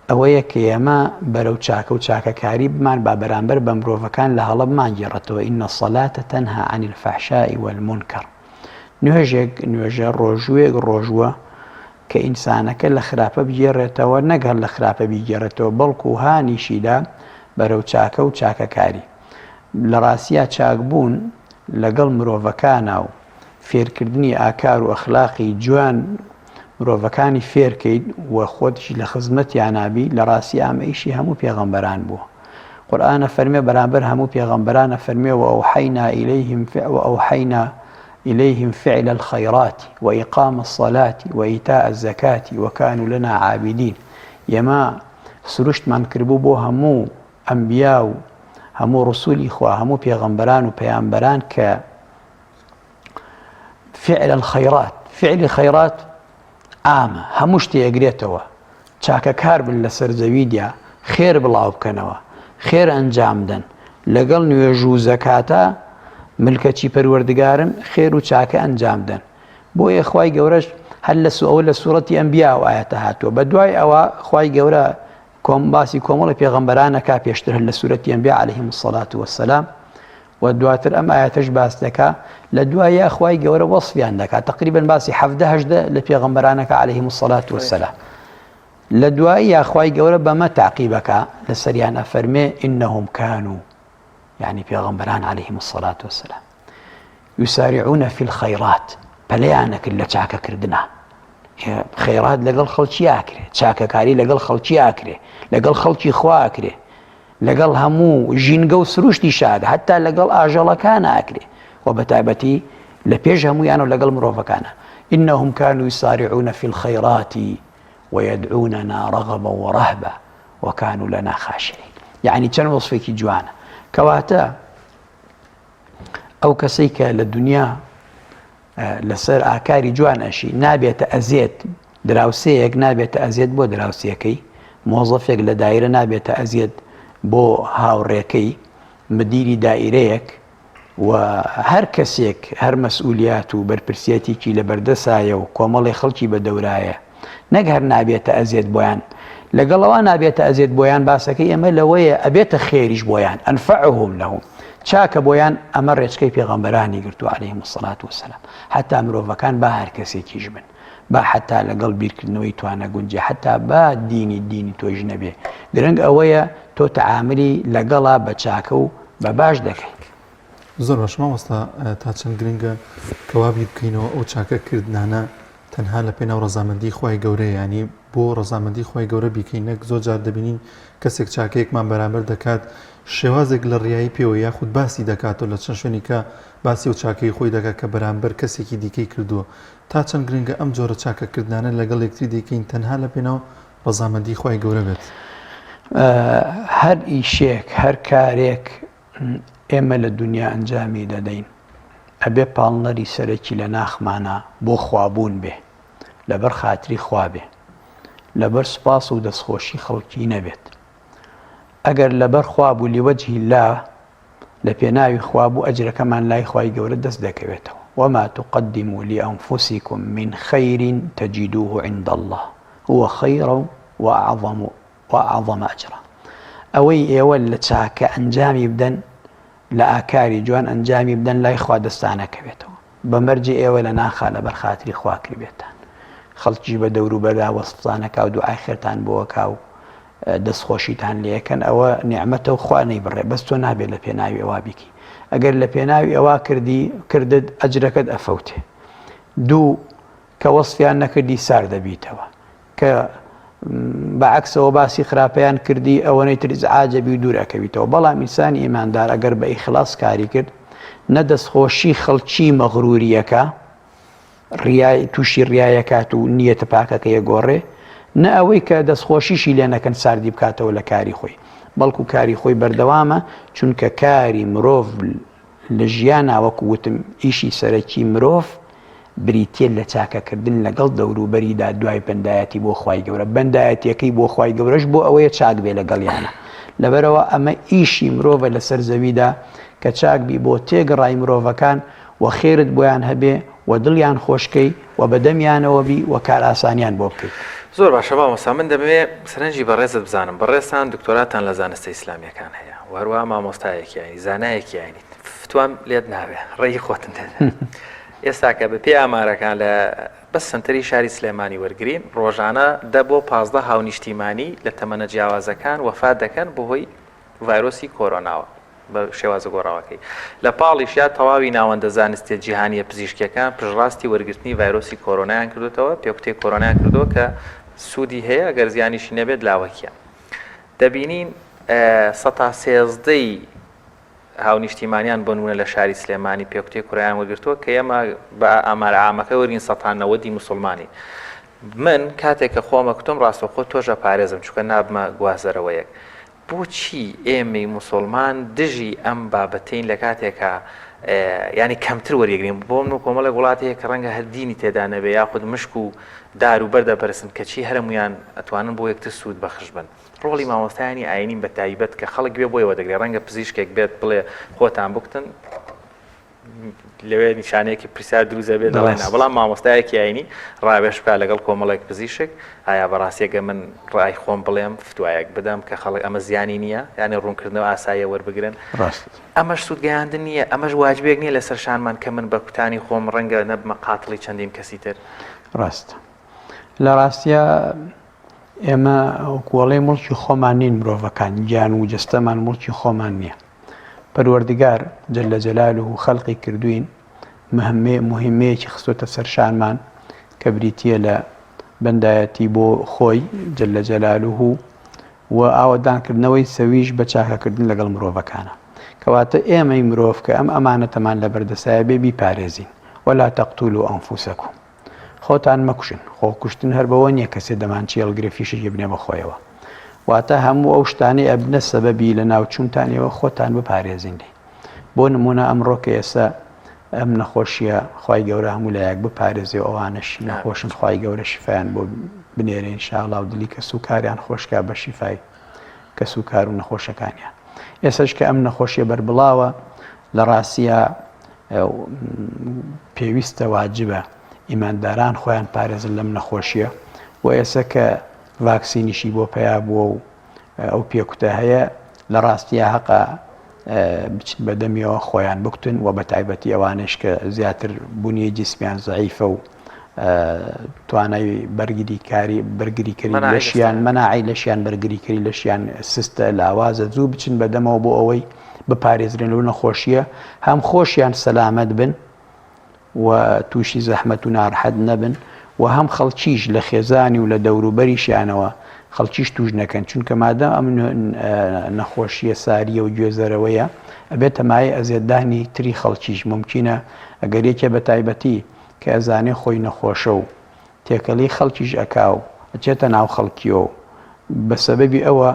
ئەوەیە کە ئێمە بەرەو چاکە و چاکەکاری بمان با بەرامبەر بە مرۆڤەکان لە هەڵە بمان گێڕێتەوە. ئینە الصەلاتە تەنها عن الفەحشاء والمونکەر. نوێژە ڕۆژوێک ڕۆژوە کە ئینسانەکە لە خراپە بگێڕێتەوە، نەگەر لە خراپە بیگێڕێتەوە، بەڵکو هانیشیدا بەرەو چاکە و چاکەکاری. لە ڕاستیە چاکبوون لەگەڵ مرۆڤەکانە و فێرکردنی ئاکار و ئەخلاقی جوان مرۆڤەکانی فێرکەیت و خۆتیشی لە خزمەتیان نابی، لە ڕاستی ئەمە ئیشی هەموو پێغەمبەران بووە. قورئانە فەرمێ بەرامبەر هەموو پێغەمبەرانە فەرمێ وأوحينا إليهم فعل الخيرات وإقام الصلاة وإيتاء الزكاة وكانوا لنا عابدين. يما سروشتمان کردبوو بۆ هەموو ئەنبیا و هەموو ڕسوولی خوا، هەموو پێغەمبەران و پەیامبەران کە فعل الخيرات، فعل خيرات ئامە، هەموو شتێ ئەگرێتەوە. چاکەکار بن لەسەر زەویدیا، خێر بڵاو بکەنەوە، خێر ئەنجام بدەن، لەگەڵ نوێژ و زەکاتە ملکەچی پەروەردگارن، خێر و چاکە ئەنجام بدەن. بۆیە خوای گەورەش هەر ئەوە لە سوورەتی ئەنبیا و ئاەتە هاتووە. بە دوای ئەوە خوای گەورە باسی کۆمەڵی پێغەمبەرانەکە پێشتر هەر لە سوورەتی ئەنبیا عەلەیهیم الصەلاة وەسسەلام و دواتر ئەم ئاەتەش باس دەکا. لە دوایە خوای گەورە وەصفیان دەکات، تقریبا باسی 17 لە پێغەمبەرانەکە عەلەیهیم الصەلاة وەسسەلام. لە دوایە خوای گەورە بەمە تاقیبەکە لەسەریان ئەفەرمێ ئینەهم کانوا، يعني پێغەمبەران عەلەیهیم الصەلاة وەسسەلام یوساریعون فی الخەیرات، پەلەیانەکرد لە چاکەکردنە. خەیرات لەگەڵ خەڵکی ئاکرێ، چاکەکاری لەگەڵ خەڵکی ئاکرێ، لەگەڵ خەڵکی خوا ئاکرێ، لەگەڵ هەموو ژینگە و سروشتی شاد، حتا لەگەڵ ئاژەڵەکان ئاکرێ و بەتایبەتی لە پێش هەمویان و لەگەڵ مرۆڤەکانە. إنهم كانوا يسارعون في الخيرات ويدعوننا رغبا ورهبا وكانوا لنا خاشعين. يعني چەند وەصفێکی جوانە. کەواتە ئەو کەسەی کە لە دنیا لەسەر ئاکاری جوان ئەشی نابێتە ئەزیێت، دراوسەیەک نابێتە ئەزیێت بۆ دراوسەکەی، مۆزەفێک لە دایرە نابێتە ئەزیێت بۆ هاوڕێکەی، مدیری دائیرەیەک و هەر کەسێک هەر مەسئولیات و بەرپرسیەتێکی لە بەردەسایە و کۆمەڵی خەڵکی بە دەورایە، نەک هەر نابێتە ئەزیێت بۆیان. لەگەڵەوە نابێتە ئەزیێت بۆیان، باسەکەی ئەمە لەوەیە ئەبێتە خێریش بۆیان، ئەنفعهم لەهم، چاکە بۆیان. ئەمە ڕێچکەی پێغەمبەرانی گرتو عەلەیهیم الصەلاة وەسسەلام. حتا مرۆڤەکان با هەر کەسێکیش بن، با حتا لەگەڵ بیرکردنەوەی توانە گونجێ، حتا با دینی تۆش نەبێ، گرنگ ئەوەیە تۆ تەعاملی لەگەڵا بە چاکە و بە باش دەکەیت. زۆر باش مامۆستا، تا چەند گرنگە کەوابی بکەینەوە ئەو چاکەکردانە تەنها لە پێناو ڕەزامەندی خوای گەورەیە، ینی بۆ ڕەزامەندی خوای گەورە بیکەین. نەک زۆر جار دەبینین کەسێک چاکەیەکمان بەرامبەر دەکات، شێوازێک لە ڕیایی پێوە یاخود باسی دەکاتەوە لە چەند شوێنی کە باسی و چاکەی خۆی دەکات کە بەرامبەر کەسێکی دیکەی کردووە. تا چەند گرنگە ئەم جۆرە چاکەکردانە لەگەڵ یەکتری دەکەین تەنها لە پێناو ڕەزامەندی خوای گەورە بێت. هەر ئیشێک، هەر کارێک ئێمە لە دنیا ئەنجامی دەدەین ئەبێ پاڵنەری سەرەکی لە ناخمانە بۆ خوابوون بێ، لەبەر خاتری خوا بێ، لەبەر سوپاس و دەستخۆشی خەڵکی نەبێت. ئەگەر لەبەر خوابوو لیوەجهی الله لە پێناوی خوابوو ئەجرەکەمان لای خوای گەورە دەست دەکەوێتەوە. وما تقدموا لأنفسكم من خير تجدوه عند الله هو خيرا وأعظم أجرا. ئەوەی ئێوە لە چاکە ئەنجامی بدەن، لە ئاکاری جوان ئەنجامی بدەن، لای خوا دەستانەکەوێتەوە. بەمەرجی ئێوە لە ناخا لەبەر خاتری خوا کردبێتان. خەڵکی بە دەوروبەردا وەسفزانەکە و دوعای خێرتان بۆوەکا و دەستخۆشیتان لێەکەن، ئەوە نیعمەتە و خوا نەیبڕێ، بەس تۆ نابێت لە پێناوی ئەوە بیکی. ئەگەر لە پێناوی ئەوە کردت ئەجرەکەت ئەفەوتێ. دوو کە وەسفیان نەکردی سار دەبیتەوە، کە بەعکسەوە باسی خراپەیان کردی ئەوەنەی تریز عاجەبی و دوورەکەویتەوە. بەڵام ئینسانی ئیماندار ئەگەر بە ئیخلاس کاری کرد، نە دەستخۆشی خەڵکی مەغروریەکە تووشی ڕیایەکات و نیەتە پاکەکەیە گۆڕێ، نە ئەوەی کە دەستخۆشیشی لێ نەکەن ساردی بکاتەوە لە کاری خۆی، بەڵکو کاری خۆی بەردەوامە. چونکە کاری مرۆڤ لە ژیانە وەکو وتم ئیشی سەرەکی مرۆڤ بریتێ لە چاکەکردن لەگەڵ دەوروبەریدا دوای بەندایەتی بۆ خوای گەورە. بەندایەتیەکەی بۆ خوای گەورەش بۆ ئەوەیە چاک بێ لەگەڵیانە. لەبەرەوە ئەمە ئیشی مرۆڤە لەسەر زەویدا کە چاک بی بۆ تێگەڕای مرۆڤەکان و خێرت بۆیان هەبێ و دڵیان خۆشکەی و بەدەمیانەوەبی و کار ئاسانیان بۆ بکەیت. زۆر باشە مامۆستا من دەبێت سەرنجی بەڕێزت بزانم بەڕێستان دکتۆراتان لە زانستە ئیسلامیەکان هەیە و هەروە مامۆستایەکی یانی زانایەکی یانی فتوام لێت ناوێ ڕێی خۆتن دێت ئێستا کە بە پێی ئامارەکان لە بەس سنتەری شاری سلێمانی وەرگین ڕۆژانە 10 بۆ 15 هاونیشتیمانی لە تەمەنە جیاوازەکان وەفات دەکەن بەهۆی ڤایرۆسی کۆرۆناوە بە شێوازە گۆڕاوەکەی لە پاڵیشیا تەواوی ناوەندە زانستی جیهانیە پزیشکیەکان پشڕاستی وەرگرتنی ڤایرۆسی کۆرۆنایان کردوتەوە پێکوتەی کۆرۆنایان کردووە کە سوودی هەیە گەر زیانیشی نەبێت لاوەکیە دەبینین 13 هاونیشتیمانیان بنوونە لە شاری سلێمانی پێکوتەی کۆرۆنایان وەرگرتووە کە ئێمە بە ئامارە عامەکە وەرگین 90 موسڵمانی من کاتێک کە خۆمە کوتم ڕاستەوخۆ تۆژە پارێزم چونکە نابمە گوازەرەوەیەک بۆچی ئێمەی موسڵمان دژی ئەم بابەتین لە کاتێکە ینی کەمتر وەریەگرین بۆ من و کۆمەڵێک وڵاتەیە کە ڕەنگە هەردینی تێدا نەبێ یاخود مشک و دار و بەردەپەرسن کەچی هەرمویان ئەتوانن بۆ یەکتر سوود بەخش بن ڕۆڵی مامۆستایانی ئاینین بە تایبەت کە خەڵک بێ بۆیەوە دەگرێت ڕەنگە پزیشکێک بێت بڵێ خۆتان بکتن لەوێ نیشانەیەکی پرسیار دروزە بێت دەڵێنا بەڵام مامۆستایەکی ئاینی ڕاوێش بکات لەگەڵ کۆمەڵێک پزیشک ئایا بەڕاستیەکە من ڕای خۆم بڵێم فتوایەک بدەم کە خەڵک ئەمە زیانی نییە یعنی ڕوونکردنەوە ئاساییە وەربگرن ئەمەش سوودگەیاندن نییە ئەمەش واجبێک نییە لە سەرشانمان کە من بە کوتانی خۆم ڕەنگە نەبمە قاتڵی چەندین کەسی تر ڕاست لە ڕاستیە ئێمە کۆڵەی مڵکی خۆمان نین مرۆڤەکان گیان و جستەمان مڵکی خۆمان نییە پەروەردگار جەلە جەلاله و خەڵقی کردوین مهمەیەکی خستۆتە سەرشانمان کە بریتیە لە بەندایەتی بۆ خۆی جەلە جەلاله و ئاوەدانکردنەوەی سەویش بە چاکەکردن لەگەڵ مرۆڤەکانە کەواتە ئێمەی مرۆڤ کە ئەم ئەمانەتەمان لە بەردەسایە بێ بیپارێزین ولا تەقتولوا ئەنفوسەکم خۆتان مەکوشن خۆکوشتن هەر بەوە نییە کەسێ دەمان چێڵگرێ فیشێکی بنێ بەخۆیەوە واتە هەموو ئەو شتانەی ئەبنە سەبەبی لە ناوچوونتانەوە خۆتان بپارێزین لێ بۆ نمونە ئەمڕۆ کە ئێستا ئەم نەخۆشیە خوای گەورە هەموو لایەک بپارێزێ ئەوانەش نەخۆشن خوای گەورە شیفایان بۆ بنێرێ ئینشاءڵڵا و دلی کە سوکاریان خۆشکا بە شیفای کە سوکار و نەخۆشەکانیان ئێستاش کە ئەم نەخۆشیە بەربڵاوە لە ڕاستیە پێویستە واجبە ئیمانداران خۆیان پارێزن لەم نەخۆشیە و ئێستا کە ڤاکسینیشی بۆ پیا بووە و ئەو پێکوتە هەیە لە ڕاستیە حەقا بچین بەدەمیەوە خۆیان بکتن و بە تایبەتی ئەوانش کە زیاتر بوونیە جسمیان زەعیفە و توانای بەرگریکردی لەشیان مەناعی لەشیان بەرگریکردی لەشیان سستە لاوازە زوو بچن بەدەمەوە بۆ ئەوەی بپارێزرێن لەو نەخۆشیە هەم خۆشیان سەلامەت بن و تووشی زەحمەت و ناڕەحەت نەبن و هەم خەڵکیش لە خێزانی و لە دەوروبەریشیانەوە خەڵکیش توش نەکەن چونکە مادام ئەم نەخۆشیە ساریە و گوێزەرەوەیە ئەبێتە مایە ئەزێدانی تری خەڵکیش ممکنە ئەگەر یەکێ بە تایبەتی کە ئەزانێ خۆی نەخۆشە و تێکەڵی خەڵکیش ئەکاو ئەچێتە ناو خەڵکیەوە بە سەبەبی ئەوە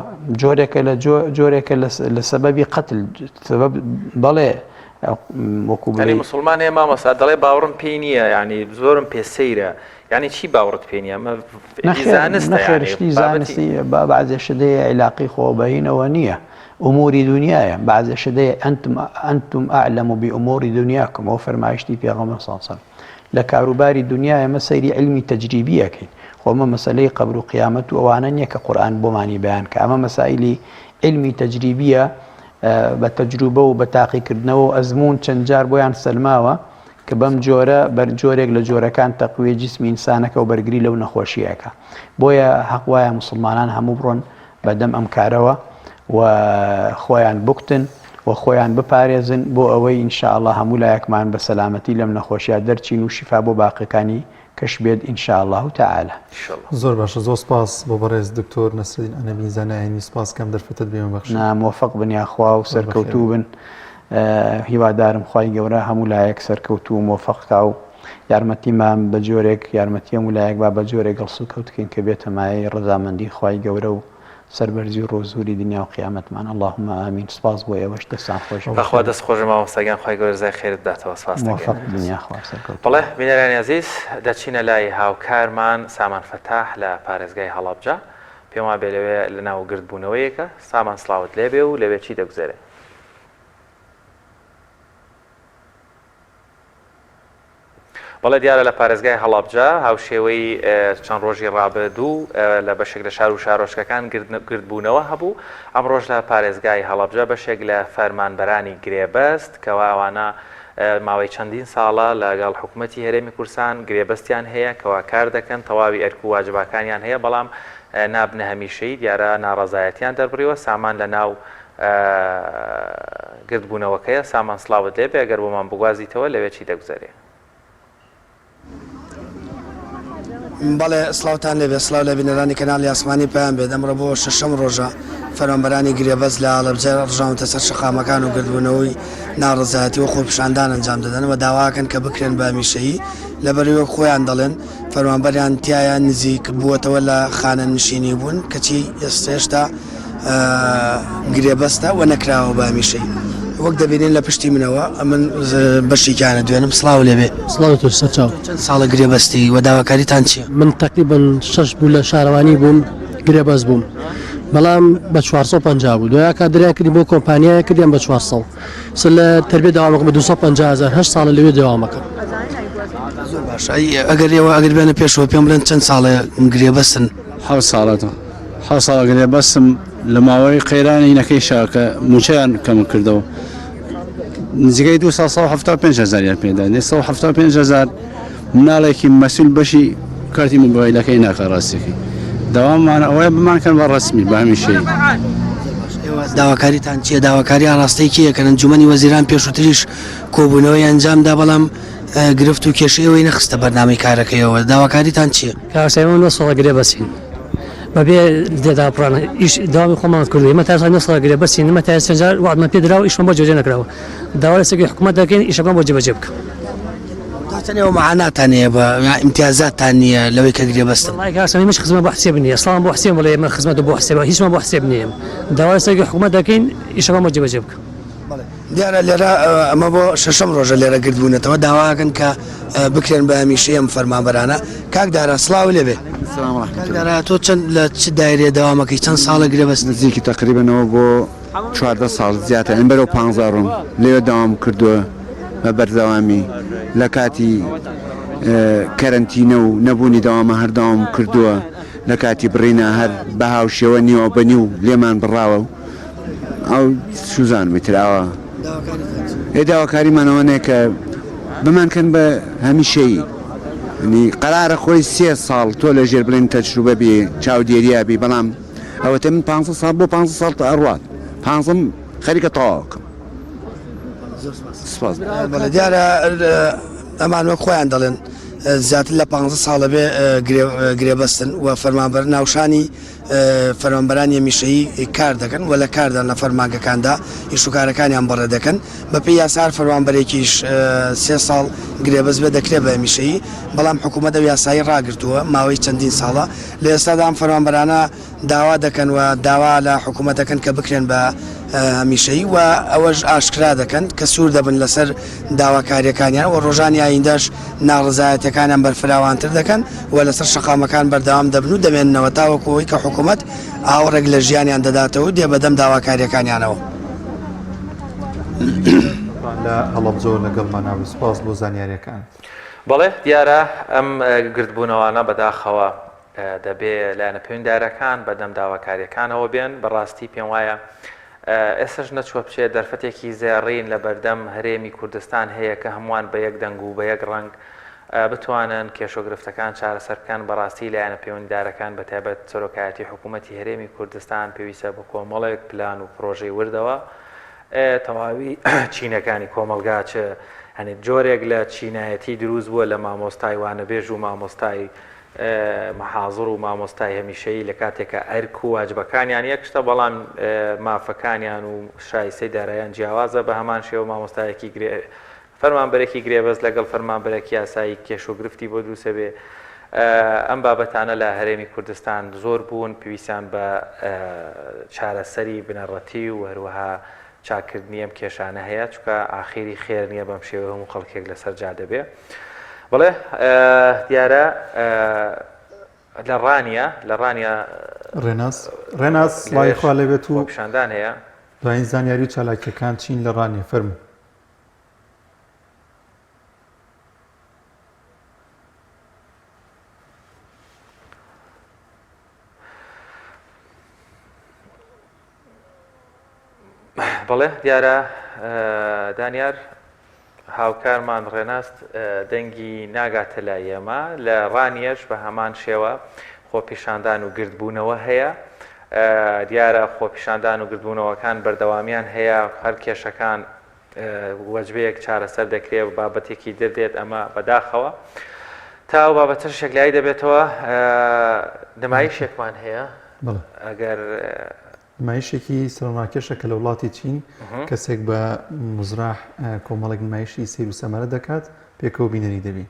جۆرێکە لە سەبەبی قەتل بەڵێ وەکوی مسلمانێ مامەسا دەڵێ باوەڕم پێی نییە ینی زۆرم پێسەیرە ینی چی باوەڕت پێ نییە نەخێرشتی زانستی بەعزێ شدەیە عیلاقی خۆبەهینەوە نییە ئوموری دنیاە بعضێ شدەیە ئەنتم ئەعلەم بئوموری دنیاکم ئەو فەرمایشتی پێغەمبەر صلی الله علیه و سلم لە کاروباری دنیاە ئێمە سەیری علمی تەجریبیەکەین خۆمە مەسەلەی قەبر و قیامەت و ئەوانە نییە کە قورئان بۆمانی بەیان کە ئەمە مەسائیلی علمی تەجریبیە بە تەجروبە و بە تاقیکردنەوە ئەزمون چەند جار بۆیان سەلماوە کە بەم جۆرە جۆرێک لە جۆرەکان تەقویە جسمی ئینسانەکە و بەرگری لەو نەخۆشیەکە بۆیە حەق وایە موسڵمانان هەموو بڕۆن بەدەم ئەم کارەوە و خۆیان بکتن و خۆیان بپارێزن بۆ ئەوەی ئینشاءڵڵا هەموو لایەکمان بە سەلامەتی لەم نەخۆشیە دەرچین و شیفا بۆ باقیەکانی کەش بێت ئینشاءڵڵا تعالە. زۆر باشە زۆر سپاس بۆ بەڕێز دکتۆر نەسرین ئەنەبی زانایانی سپاس کەم دەرفەتت بێمە بەخش موفق بن یاخوا و سەرکەوتوو بن هیوادارم خوای گەورە هەموو لایەک سەرکەوتوو و موفقکا و یارمەتیمان بە جۆرێک یارمەتی هەموو لایەک با بە جۆرێک گەڵسو کەوتکەین کە بێتە مایەی ڕەزامەندی خوای گەورە و سەربەرزی و ڕۆزوری دنیا و قیامەتمان اللهم ئامین سپاس بۆ ئێوەش دەستان خۆش بەخوا دەست خۆشم مامۆستاگیان خوای گەورە جزای خێرت بداتەوە سپاس موفق دنیا خوا سەرکەوت بەڵێ بینەرانی عەزیز دەچینە لای هاوکارمان سامان فەتاح لە پارێزگای هەڵەبجە پێم وا بێ لەوێ لە ناو گردبوونەوەیەکە سامان سڵاوت لێبێ و لەوێ چی دەگوزارێ بەڵێ دیارە لە پارێزگای هەڵابجا هاوشێوەی چەند ڕۆژی ڕابردوو لە بەشێک لە شار و شارۆچکەکان گردبوونەوە هەبوو ئەمڕۆژ لە پارێزگای هەڵابجا بەشێک لە فەرمانبەرانی گرێبەست کەوا ئەوانە ماوەی چەندین ساڵە لەگەڵ حکوومەتی هەرێمی کورسان گرێبەستیان هەیە کەوا کار دەکەن تەواوی ئەرک و واجباکانیان هەیە بەڵام نابنە هەمیشەی دیارە ناڕەزایەتیان دەربڕیوە سامان لە ناو گردبوونەوەکەیە سامان سڵاوت لێ بێ ئەگەر بۆمان بگوازیتەوە لەوێ چی دەگوزارێ بەڵێ سڵاوتان لێبێ سڵاو لە بینەرانی کەناڵی ئاسمانی پێیان بێت ئەمڕۆ بۆ شەشەم ڕۆژە فەرمانبەرانی گرێبەست لە هەڵەبجە ڕژاونتە سەر شەقامەکان و گردبوونەوەی ناڕزایەتی و خۆپیشاندان ئەنجام دەدەن و داواکەن کە بکرێن بە هەمیشەیی لەبەرەوەی خۆیان دەڵێن فەرمانبەریان تایە نزیک بووەتەوە لە خانە نشینی بوون کەچی ئێستا گرێبەستە و نەکراوە بە هەمیشەی وەک دەبینین لە پشتی منەوە ئەمن بەشیکانە دوێنم سڵاو لێبێ سڵاو تۆ سەرچاو چەند ساڵە گرێبەستی و داواکاریتان چییە؟ من تقریبا 6 بوو لە شارەوانی بووم گرێبەست بووم بەڵام بە 450 بوو دوای کات دەریان کردی بۆ کۆمپانیایە کردیان بە 400 سل لە تربیە داوامەکە بە 250,000 8 ساڵە لەوێ داوامەکە زۆر باشە ئەگەر ئێوە ئەگەر بێنە پێشەوە پێم بڵێن چەند ساڵە گرێبەستن 7 ساڵەتە 7 ساڵە گرێبەستم لە ماوەی قەیرانی نەکەی شاکە موچیان کەم کردەوە نزیکەی 275,000 پێدا 275,000 مناڵێکی مەسئول بەشی کارتی مۆبایلەکەی ناکە ڕاستێکی داوامانە ئەوەیە بمانکەن بە ڕسمی بە هەمیشەی داواکاریتان چییە؟ داواکاری ئاڕاستەی کیە کە ئەنجومەنی وەزیران پێشووتریش کۆبوونەوەی ئەنجامدا بەڵام گرفت و کێشەیەوەی نەخستە بەرنامەی کارەکەیەوە داواکاریتان چییە؟ کاسەوە نەسەڵە گرێبەستین بەبێ دێداپڕانە ئیش داوامی خۆمان کردو ئێمە تا نەسەڵە گرێبەستین نەمە تا سەنجار وعدمان پێدراوە ئیشمان بۆ جێبەجێ نەکراوە داوا لە سەرکەی حکوومەت دەکەین ئیشەکان بۆ جێبەجێ بکە تەنێەوە مەعاناتان هەیە بە ئیمتیازاتان نییە لەوەی کە گرێبەستن کاسەمی مش خزمەت بۆ حسێب نییە سڵام بۆ حسێب بڵێ ئێمە خزمەت بۆ حسێب هیچمان بۆ حسێب نییە داوا لە سەرکەی حکوومەت دەکەین ئیشەکان بۆ جێبەجێ بکە دیارە لێرە ئەمە بۆ شەشەم ڕۆژە لێرە گردبوونەتەوە داواکەن کە بکرێن بە هەمیشەی ئەم فەرمانبەرانە کاک دارە سڵاو لێبێ تۆ چەند لە چ دایرێ داوامەکەی چەند ساڵە گرێبەست نزیکی تقریبنەوە بۆ 14 ساڵ زیاتر ئەم بەرەو 15 ڕۆم لێوە داوام کردووە بە بەردەوامی لە کاتی کەرنتینە و نەبوونی داوامە هەرداوام کردووە لە کاتی بڕینە هەر بە هاوشێوە نیوە بەنی و لێمان بڕاوە و ئەو سوزانمی تراوە داواکاریمانەوەنێ کە بمانکەن بە هەمیشەیی قەرارە خۆی 3 ساڵ تۆ لە ژێر بڵێن تەجروبە بێ چاودێریابی بەڵام ئەوەتە من 500 ساڵ بۆ 500 ساڵ تا ئەڕوات 500 خەریکە تەواوکەم دیارە ئەمان وەک خۆیان دەڵێن زیاتر لە 500 ساڵە بێ گرێبەستن و فەرمانبەر ناوشانی فەرمانبەرانی هەمیشەیی کار دەکەن و لە کاردان لە فەرمانگەکاندا ئیشوکارەکانیان بەڕێ دەکەن بەپێی یاسار فەرمانبەرێکیش 3 ساڵ گرێبەست بێ دەکرێت بە هەمیشەیی بەڵام حکوومەت یاسایی ڕاگرتووە ماوەی چەندین ساڵە لە ئێستادا ئەم فەرمانبەرانە داوا دەکەن و داوا لە حکوومەت دەکەن کە بکرێن بە هەمیشەیی و ئەوەش ئاشکرا دەکەن کە سوور دەبن لەسەر داواکاریەکانیان و ڕۆژانی ئایندەش ناڕزایەتەکانیان بەرفراوانتر دەکەن و لەسەر شەقامەکان بەردەوام دەبن و دەمێننەوە تاوەکەوەی کە حکوومەت ئاوڕێک لە ژیانیان دەداتەوە دێ بەدەم داواکاریەکانیانەوە لە هەڵەبجە لەگەڵماناوی سپاس بۆ زانیاریەکان بەڵێ دیارە ئەم گردبوونەوەانە بەداخەوە دەبێ لایەنە پەیوەنددارەکان بەدەم داواکاریەکانەوە بێن بەڕاستی پێم وایە ئێستش نەچوە بچێت دەرفەتێکی زێڕین لە بەردەم هەرێمی کوردستان هەیە کە هەمووان بە یەک دەنگ و بە یەک ڕنگ بتوانن کێشۆگرفتەکان چارەسەر بکەن بەڕاستی لایەنە پەیوەنددارەکان بەتایبەت سەرۆکایەتی حکوومەتی هەرێمی کوردستان پێویستە بە کۆمەڵێک پلان و پرۆژەی وردەوە تەواوی چینەکانی کۆمەلگا چ هەنێت جۆرێک لە چینایەتی دروست بووە لە مامۆستای وانەبێژ و مامۆستای مەحاضر و مامۆستای هەمیشەیی لە کاتێکە ئەرک و واجبەکانیان یەکشتە بەڵام مافەکانیان و شایستەی دارایان جیاوازە بە هەمان شێوە مامۆستایەکی فەرمانبەرێکی گرێبەست لەگەڵ فەرمانبەرێکی یاسایی کێشۆگرفتی بۆ دروستە بێ ئەم بابەتانە لە هەرێمی کوردستان زۆر بوون پێویستیان بە چارەسەری بنەڕەتی و هەروەها چاکردنی ئەم کێشانە هەیە چونکە ئاخیری خێر نییە بەم شێوە هەموو خەڵکێک لەسەر جا دەبێ بڵێ دیارە لە ڕانیە ڕێناس لای خوا لەبێت و پیشاندان هەیە دوایین زانیاری چالاکیەکان چین لە ڕانیە فەرموو بەڵێ دیارە دانیار هاوکارمان ڕێناست دەنگی ناگاتە لای ئێمە لە ڕانیەش بە هەمان شێوە خۆپیشاندان و گردبوونەوە هەیە دیارە خۆپیشاندان و گردبوونەوەکان بەردەوامیان هەیە هەر کێشەکان وەجبەیەک چارەسەر دەکرێت و بابەتێکی دەردێت ئەمە بەداخەوە تا و بابەتر شەکلایی دەبێتەوە نمایشێکمان هەیە ئەگەر نمایشێکی سەرۆناکێشە کە لە وڵاتی چین کەسێک بە مزراح کۆمەڵێک نمایشی سیر و سەمەرە دەکات پێکەوە بینەری دەبی.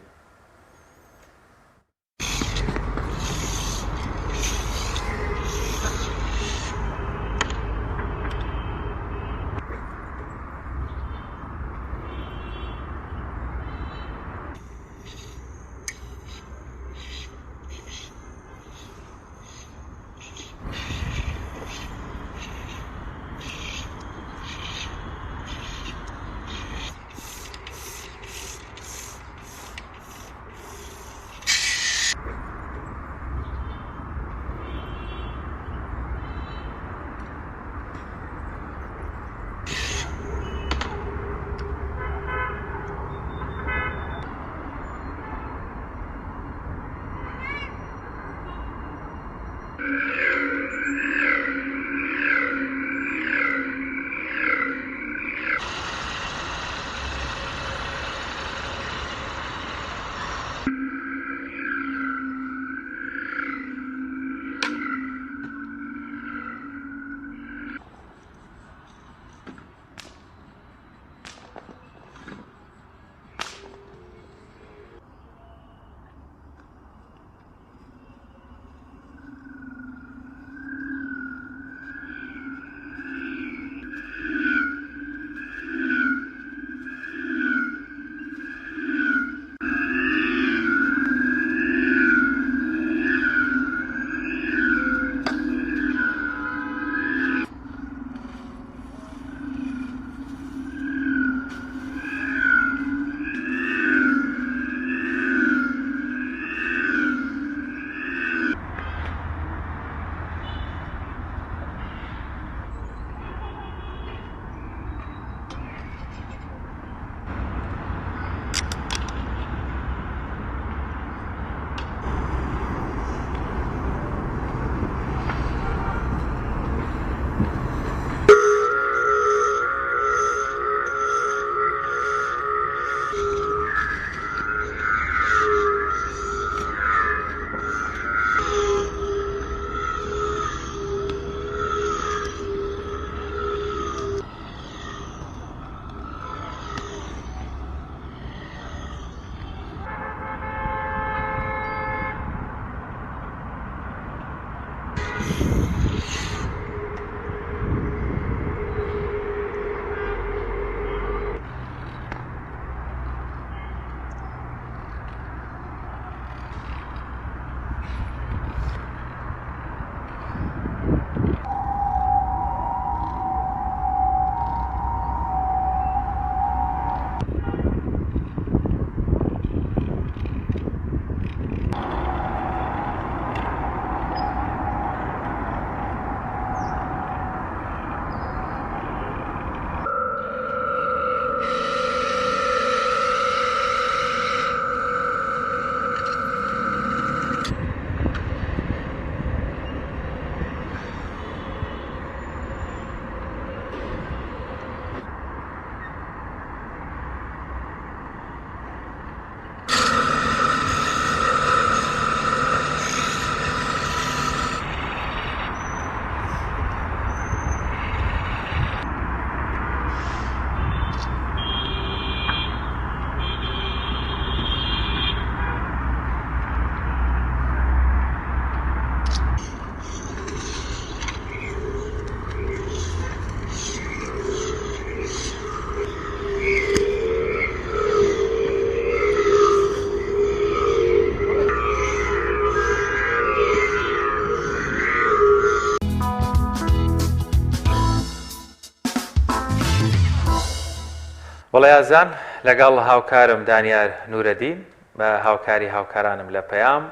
وەڵێیازان لەگەڵ هاوکارم دانیار نورەدین بە هاوکاری هاوکارانم لە پەیام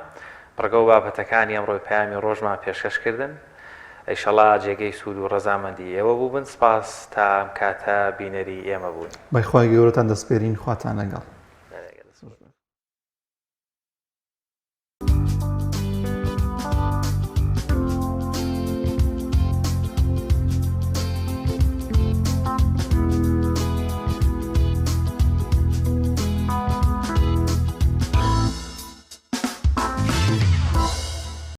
ڕگە و بابەتەکانی ئەمڕۆی پەیامی ڕۆژمان پێشکەشکردن ئەیشەڵا جێگەی سوود و ڕەزامەندی ئێوە بوو بن. سپاس تا ئەم کاتە بینەری ئێمە بوون. بەخوای گەورەتان دەسپێرین خواتان لەگەڵ.